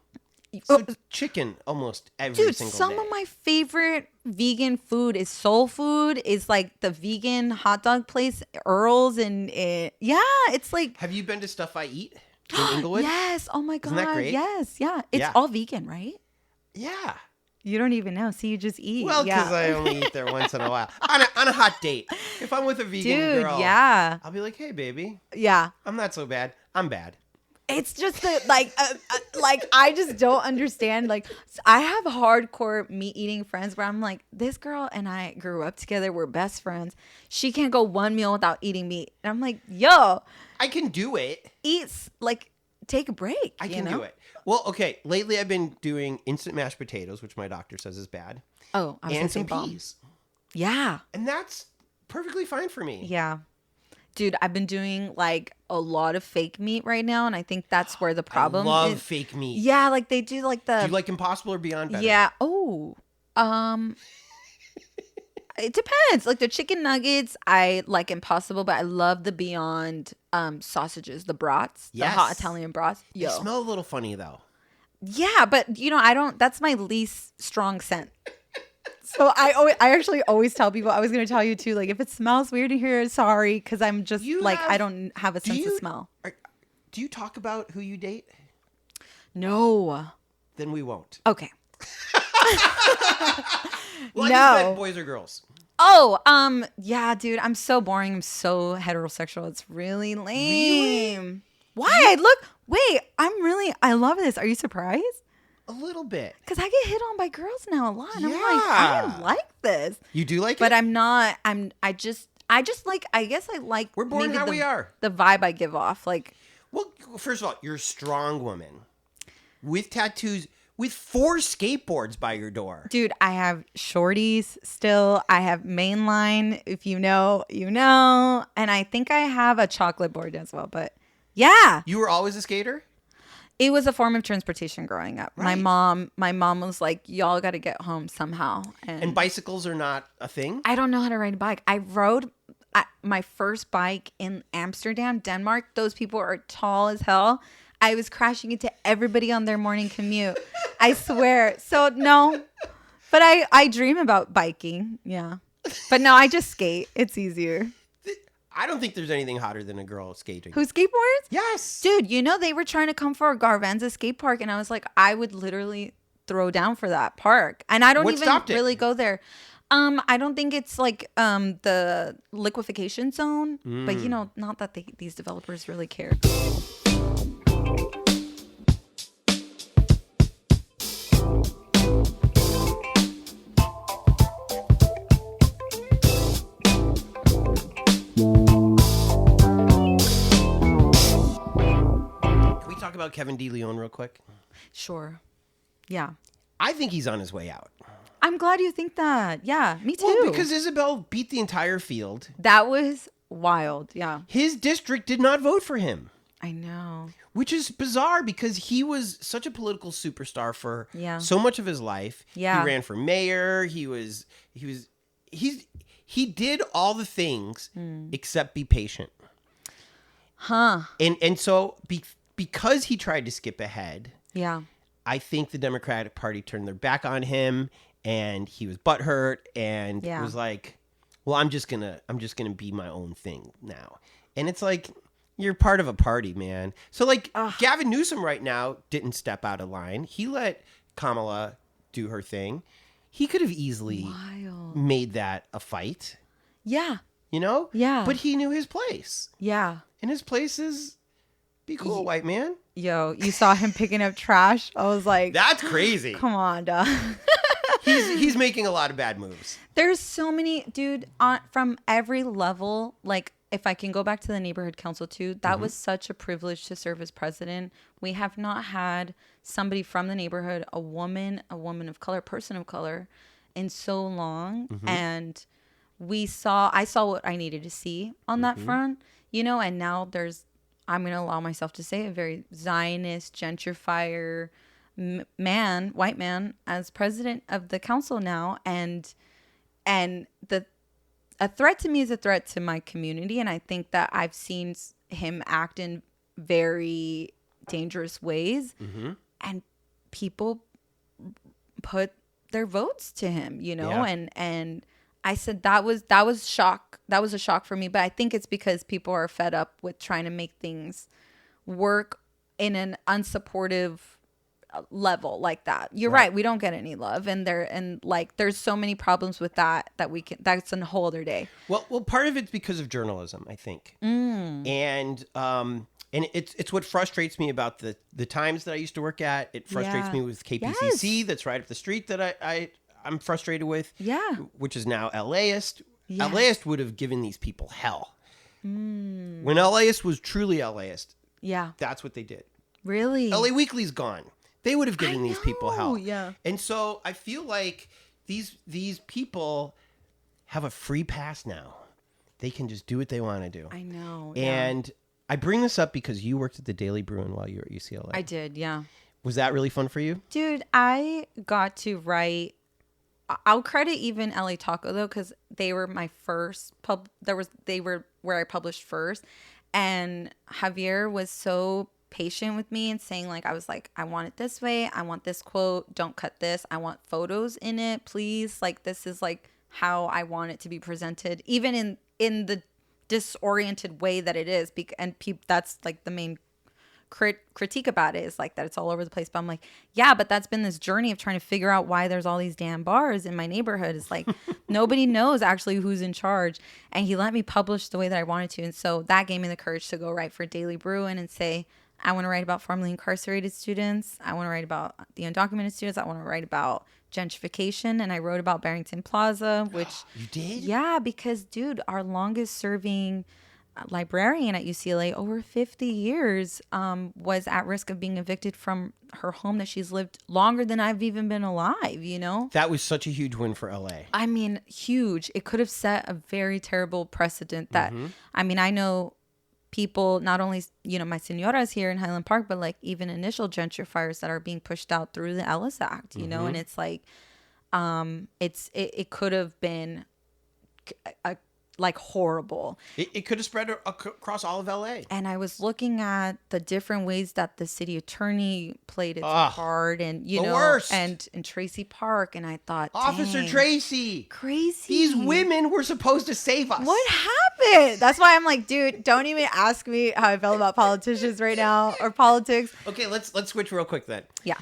So chicken almost every Dude, single day. some of my favorite vegan food is soul food. Is like the vegan hot dog place, Earl's, and yeah, it's like. Have you been to Stuff I Eat in Inglewood? Yes. Oh my god. Isn't that great? Yes. Yeah. It's Yeah. all vegan, right? Yeah. You don't even know. See, you just eat. Well, because yeah. I only eat there once in a while. On a hot date. If I'm with a vegan Dude, girl, yeah. I'll be like, hey, baby, Yeah. I'm not so bad. I'm bad. It's just that, like I just don't understand. Like, I have hardcore meat eating friends where I'm like, this girl and I grew up together. We're best friends. She can't go one meal without eating meat. And I'm like, yo, I can do it. Take a break. I can do it. Well, okay. Lately, I've been doing instant mashed potatoes, which my doctor says is bad. Oh, I was and some bomb. peas. Yeah. And that's perfectly fine for me. Yeah. Dude, I've been doing like a lot of fake meat right now, and I think that's where the problem I love is. fake meat. Yeah, like they do like the. Do you like Impossible or Beyond better? Yeah. Oh. It depends. Like the chicken nuggets, I like Impossible, but I love the Beyond sausages, the brats, the hot Italian brats. They smell a little funny though. Yeah, but I don't. That's my least strong scent. So I actually always tell people. I was going to tell you too. Like if it smells weird in here, sorry, because I'm just I don't have a sense of smell. Do you talk about who you date? No. Then we won't. Okay. Well, no. I just meant boys or girls. Oh, yeah, dude. I'm so boring. I'm so heterosexual. It's really lame. Really? Why? Wait. I love this. Are you surprised? A little bit. Because I get hit on by girls now a lot. And I'm like, Yeah. I like this. You do like it? But I'm not. I just like. I guess I like. We're born maybe how we are. The vibe I give off, like. Well, first of all, you're a strong woman with tattoos, with 4 skateboards by your door. Dude, I have shorties still. I have mainline. If you know, you know. And I think I have a chocolate board as well. But yeah. You were always a skater? It was a form of transportation growing up. Right. My mom was like, y'all got to get home somehow. And bicycles are not a thing? I don't know how to ride a bike. I rode my first bike in Amsterdam, Denmark. Those people are tall as hell. I was crashing into everybody on their morning commute. I swear. So no, but I dream about biking. Yeah. But no, I just skate. It's easier. I don't think there's anything hotter than a girl skating. Who skateboards? Yes. Dude, they were trying to come for a Garvanza skate park. And I was like, I would literally throw down for that park. And I don't What even stopped it? really go there. I don't think it's like the liquefaction zone. But, not that these developers really care. Talk about Kevin DeLeon real quick? Sure. Yeah. I think he's on his way out. I'm glad you think that. Yeah, me too. Well, because Isabel beat the entire field. That was wild. Yeah. His district did not vote for him. I know. Which is bizarre because he was such a political superstar for so much of his life. Yeah. He ran for mayor. He did all the things except be patient. Huh. And so because he tried to skip ahead, I think the Democratic Party turned their back on him, and he was butthurt and was like, "Well, I'm just gonna be my own thing now." And it's like, you're part of a party, man. So like, Gavin Newsom right now didn't step out of line. He let Kamala do her thing. He could have easily made that a fight. Yeah. Yeah. But he knew his place. Yeah. And his place is be cool, white man. Yo, you saw him picking up trash. I was like, that's crazy. Come on, dog. He's making a lot of bad moves. There's so many, dude, from every level. Like, if I can go back to the neighborhood council too, that was such a privilege to serve as president. We have not had somebody from the neighborhood, a woman of color, person of color, in so long. And I saw what I needed to see on that front, and now I'm going to allow myself to say a very Zionist, gentrifier white man as president of the council now. And the a threat to me is a threat to my community. And I think that I've seen him act in very dangerous ways. Mm-hmm. And people put their votes to him, and I said that was shock. That was a shock for me. But I think it's because people are fed up with trying to make things work in an unsupportive level like that. You're right. We don't get any love, and there's so many problems with that's a whole other day. Well, part of it's because of journalism, I think, and it's what frustrates me about the Times that I used to work at. It frustrates me with KPCC. That's right up the street that I'm frustrated with. Yeah, which is now LAist. Yes. LAist would have given these people hell. When LAist was truly LAist. Yeah, that's what they did. Really, LA Weekly's gone. They would have given these people hell. Yeah. And so I feel like these people have a free pass now. They can just do what they want to do. I know. And I bring this up because you worked at the Daily Bruin while you were at UCLA. I did, yeah. Was that really fun for you? Dude, I got to write. I'll credit even LA Taco though, because they were my first they were where I published first. And Javier was so patient with me and saying like, I was like, I want it this way. I want this quote. Don't cut this. I want photos in it, please. Like, this is like how I want it to be presented, even in the disoriented way that it is. And that's like the main critique about it, is like that it's all over the place. But I'm like, yeah, but that's been this journey of trying to figure out why there's all these damn bars in my neighborhood. It's like nobody knows actually who's in charge. And he let me publish the way that I wanted to. And so that gave me the courage to go write for Daily Bruin and say, I want to write about formerly incarcerated students. I want to write about the undocumented students. I want to write about gentrification. And I wrote about Barrington Plaza, which... You did? Yeah, because, dude, our longest serving librarian at UCLA, over 50 years, was at risk of being evicted from her home that she's lived longer than I've even been alive, That was such a huge win for LA. I mean, huge. It could have set a very terrible precedent that, I mean, I know people, not only, my senoras here in Highland Park, but like even initial gentrifiers that are being pushed out through the Ellis Act, and it's like, it could have been like horrible. It could have spread across all of LA. And I was looking at the different ways that the city attorney played its part, and worst. and in Tracy Park, and I thought, Officer Tracy, crazy. These women were supposed to save us. What happened? That's why I'm like, dude, don't even ask me how I feel about politicians right now or politics. Okay, let's switch real quick then. Yeah.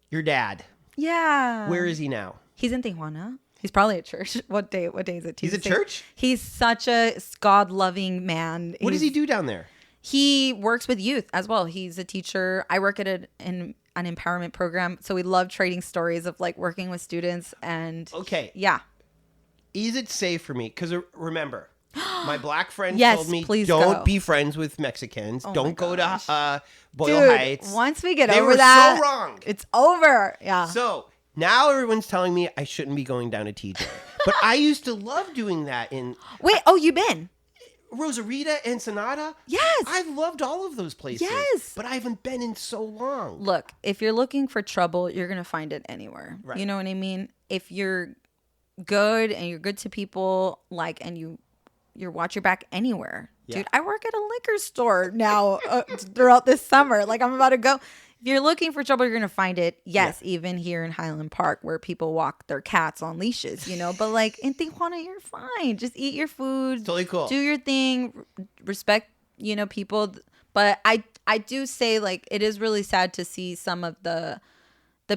Your dad. Yeah. Where is he now? He's in Tijuana. He's probably at church. What day is it? Tuesday? He's at church? He's such a God-loving man. What does he do down there? He works with youth as well. He's a teacher. I work at an empowerment program. So we love trading stories of like working with students. And okay. Yeah. Is it safe for me? Because remember, my black friend told me, don't be friends with Mexicans. Don't go to Boyle Heights. Once we get over that, they were so wrong. It's over. Yeah. So now everyone's telling me I shouldn't be going down to TJ. But I used to love doing that in... Wait, you been? Rosarita, Ensenada. Yes. I loved all of those places. Yes. But I haven't been in so long. Look, if you're looking for trouble, you're going to find it anywhere. Right. You know what I mean? If you're good and you're good to people, like, and you watch your back anywhere. Yeah. Dude, I work at a liquor store now throughout this summer. Like, I'm about to go... If you're looking for trouble, you're going to find it. Yes, even here in Highland Park where people walk their cats on leashes, But like in Tijuana, you're fine. Just eat your food. Totally cool. Do your thing. Respect, people. But I do say like it is really sad to see some of the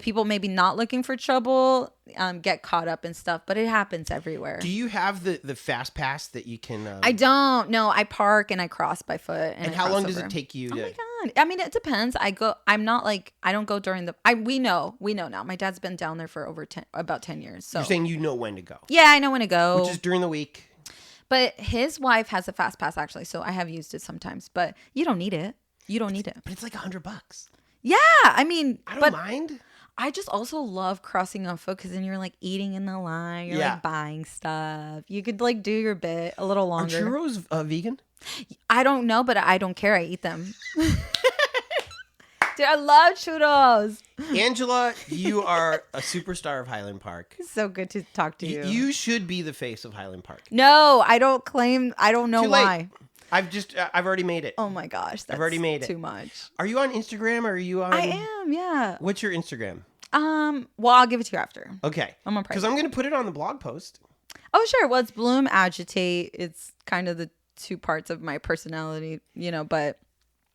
people maybe not looking for trouble get caught up in stuff. But it happens everywhere. Do you have the fast pass that you can... I don't. No, I park and I cross by foot. And how long does it take you to... Oh my God. I mean, it depends. I don't go during the... We know now. My dad's been down there for about 10 years. So you're saying you know when to go? Yeah, I know when to go. Which is during the week. But his wife has a fast pass actually. So I have used it sometimes. But you don't need it. But it's like $100. Yeah. I mean... I don't mind. I just also love crossing on foot because then you're like eating in the line. You're like buying stuff. You could like do your bit a little longer. Are churros vegan? I don't know, but I don't care. I eat them. Dude, I love churros. Angela, you are a superstar of Highland Park. So good to talk to you. You should be the face of Highland Park. No, I don't claim. I don't know Too why. late. I've already made it. Oh my gosh, that's I've already made it. Too much. Are you on Instagram or are you on? I am. Yeah. What's your Instagram? Well, I'll give it to you after. Okay. I'm on because I'm going to put it on the blog post. Oh, sure. Well, it's Bloom Agitate. It's kind of the two parts of my personality, but.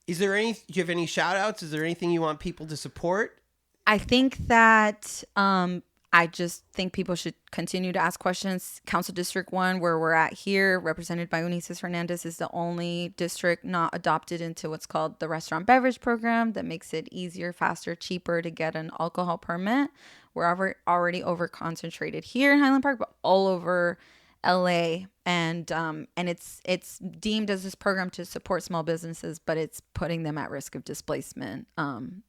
Do you have any shout outs? Is there anything you want people to support? I think that I just think people should continue to ask questions. Council District 1, where we're at here, represented by Unices Hernandez, is the only district not adopted into what's called the restaurant beverage program that makes it easier, faster, cheaper to get an alcohol permit. We're already over concentrated here in Highland Park, but all over LA, and it's deemed as this program to support small businesses, but it's putting them at risk of displacement.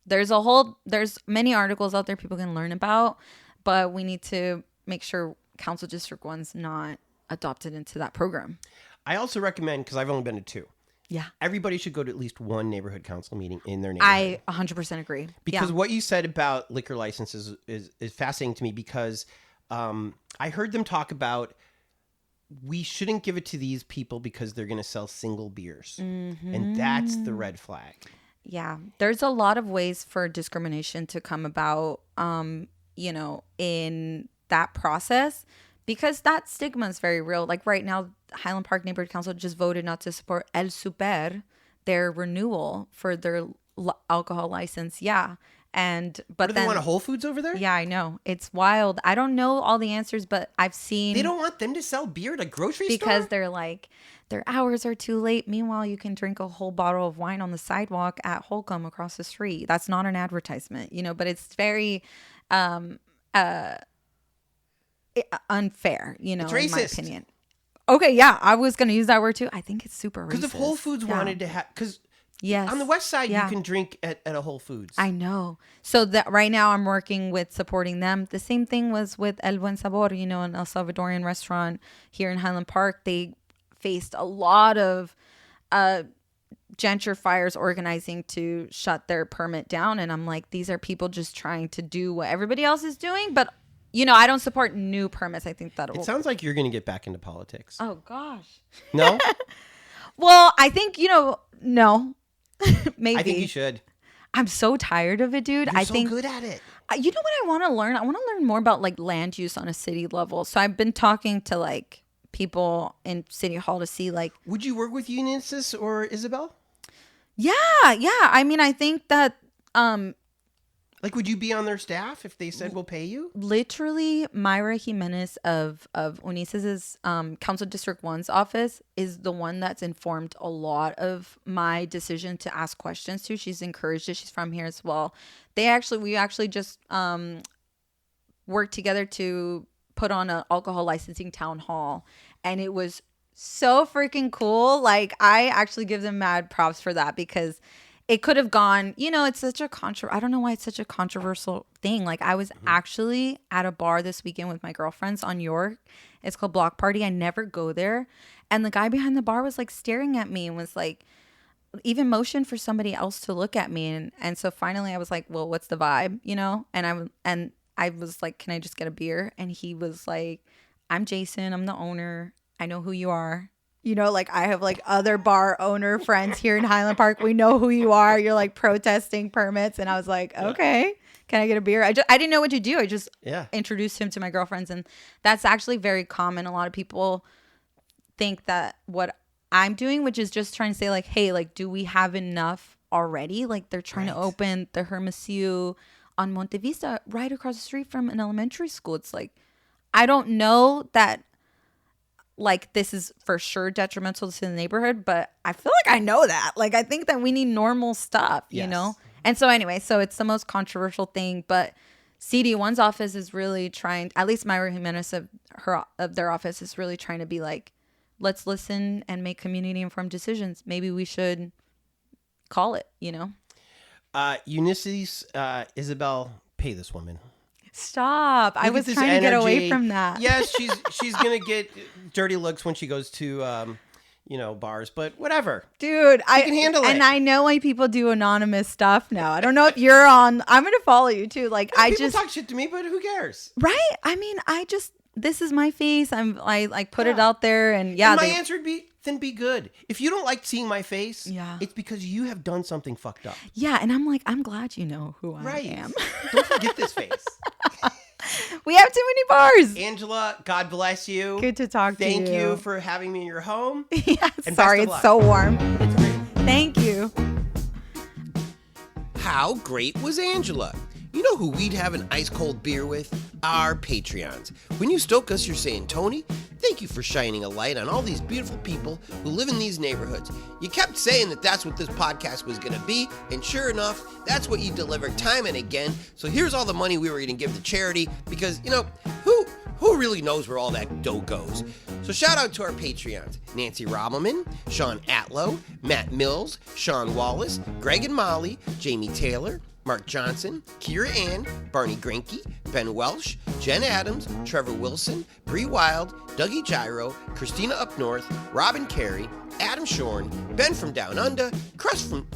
There's many articles out there people can learn about, but we need to make sure Council District 1's not adopted into that program. I also recommend, because I've only been to 2. Yeah. Everybody should go to at least one neighborhood council meeting in their neighborhood. I 100% agree. Because what you said about liquor licenses is fascinating to me, because I heard them talk about we shouldn't give it to these people because they're going to sell single beers. Mm-hmm. And that's the red flag. Yeah. There's a lot of ways for discrimination to come about, in that process, because that stigma is very real. Like right now, Highland Park Neighborhood Council just voted not to support El Super, their renewal for their alcohol license. Yeah. But they want a Whole Foods over there? Yeah, I know. It's wild. I don't know all the answers, but I've seen. They don't want them to sell beer at a grocery store? Because they're like, their hours are too late. Meanwhile, you can drink a whole bottle of wine on the sidewalk at Holcomb across the street. That's not an advertisement, but it's very unfair, it's racist. In my opinion. Okay, yeah, I was going to use that word too. I think it's super racist. Because if Whole Foods wanted to have... Yes. On the west side, you can drink at a Whole Foods. I know. So that right now I'm working with supporting them. The same thing was with El Buen Sabor, an El Salvadorian restaurant here in Highland Park. They faced a lot of gentrifiers organizing to shut their permit down. And I'm like, these are people just trying to do what everybody else is doing. But, I don't support new permits. I think that it sounds like you're going to get back into politics. Oh, gosh. No? Well, I think, no. Maybe. I think you should. I'm so tired of it, dude. You're so good at it. You know what I want to learn? I want to learn more about like land use on a city level. So I've been talking to like people in City Hall to see like. Would you work with Unices or Isabel? Yeah. I mean, I think that. Would you be on their staff if they said we'll pay you? Literally, Myra Jimenez of Unices's Council District 1's office is the one that's informed a lot of my decision to ask questions to. She's encouraged it. She's from here as well. We actually just worked together to put on an alcohol licensing town hall, and it was so freaking cool. Like, I actually give them mad props for that, because it could have gone, it's such a I don't know why it's such a controversial thing. Like, I was actually at a bar this weekend with my girlfriends on York. It's called Block Party. I never go there. And the guy behind the bar was like staring at me and was like, even motioned for somebody else to look at me. And so finally I was like, well, what's the vibe? And I was like, can I just get a beer? And he was like, I'm Jason. I'm the owner. I know who you are. I have like other bar owner friends here in Highland Park. We know who you are. You're like protesting permits. And I was like, okay, can I get a beer? I didn't know what to do. I just introduced him to my girlfriends. And that's actually very common. A lot of people think that what I'm doing, which is just trying to say like, hey, like, do we have enough already? Like, they're trying to open the Hermosillo on Monte Vista right across the street from an elementary school. It's like, I don't know that like this is for sure detrimental to the neighborhood, but I feel like I know that. Like, I think that we need normal stuff, And so anyway, so it's the most controversial thing, but CD1's office is really trying, at least Myra Jimenez of their office is really trying to be like, let's listen and make community informed decisions. Maybe we should call it, Unices, Isabel, pay this woman. Stop. I was trying to get away from that. Yes, she's going to get dirty looks when she goes to, bars, but whatever. Dude, I can handle it. And I know why people do anonymous stuff now. I don't know if you're on. I'm going to follow you too. Like, People talk shit to me, but who cares? Right? I mean, this is my face. I put it out there, and And my answer would be, then be good. If you don't like seeing my face, it's because you have done something fucked up. Yeah, and I'm like, I'm glad you know who I am. Don't forget this face. We have too many bars. Angela, God bless you. Good to talk to you. Thank you for having me in your home. Yeah, and sorry, it's so warm. It's great. Thank you. How great was Angela? You know who we'd have an ice cold beer with? Our Patreons. When you stoke us, you're saying, Tony, thank you for shining a light on all these beautiful people who live in these neighborhoods. You kept saying that that's what this podcast was going to be, and sure enough, that's what you delivered time and again. So here's all the money we were going to give to charity, because, who really knows where all that dough goes? So shout out to our Patreons, Nancy Robelman, Sean Atlow, Matt Mills, Sean Wallace, Greg and Molly, Jamie Taylor, Mark Johnson, Kira Ann, Barney Grinke, Ben Welsh, Jen Adams, Trevor Wilson, Bree Wild, Dougie Gyro, Christina Up North, Robin Carey, Adam Shorn, Ben from Down Under, Chris from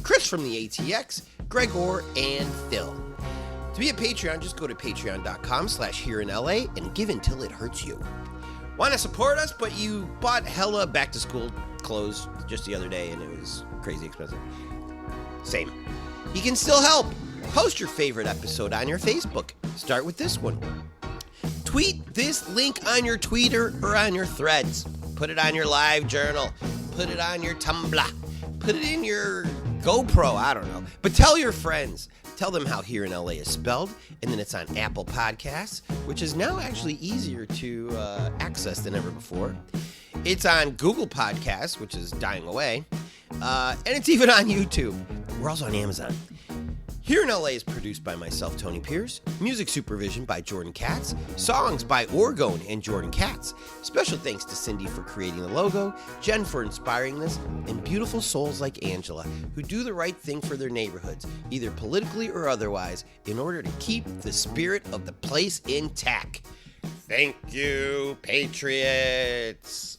the ATX, Greg Orr, and Phil. To be a Patreon, just go to patreon.com/hereinla and give until it hurts you. Want to support us, but you bought hella back-to-school clothes just the other day and it was crazy expensive? Same. You can still help. Post your favorite episode on your Facebook. Start with this one. Tweet this link on your Twitter or on your Threads. Put it on your live journal. Put it on your Tumblr. Put it in your GoPro. I don't know. But tell your friends. Tell them how Here in LA is spelled, and then it's on Apple Podcasts, which is now actually easier to access than ever before. It's on Google Podcasts, which is dying away, and it's even on YouTube. We're also on Amazon. Here in LA is produced by myself, Tony Pierce. Music supervision by Jordan Katz. Songs by Orgone and Jordan Katz. Special thanks to Cindy for creating the logo, Jen for inspiring this, and beautiful souls like Angela who do the right thing for their neighborhoods, either politically or otherwise, in order to keep the spirit of the place intact. Thank you, Patriots.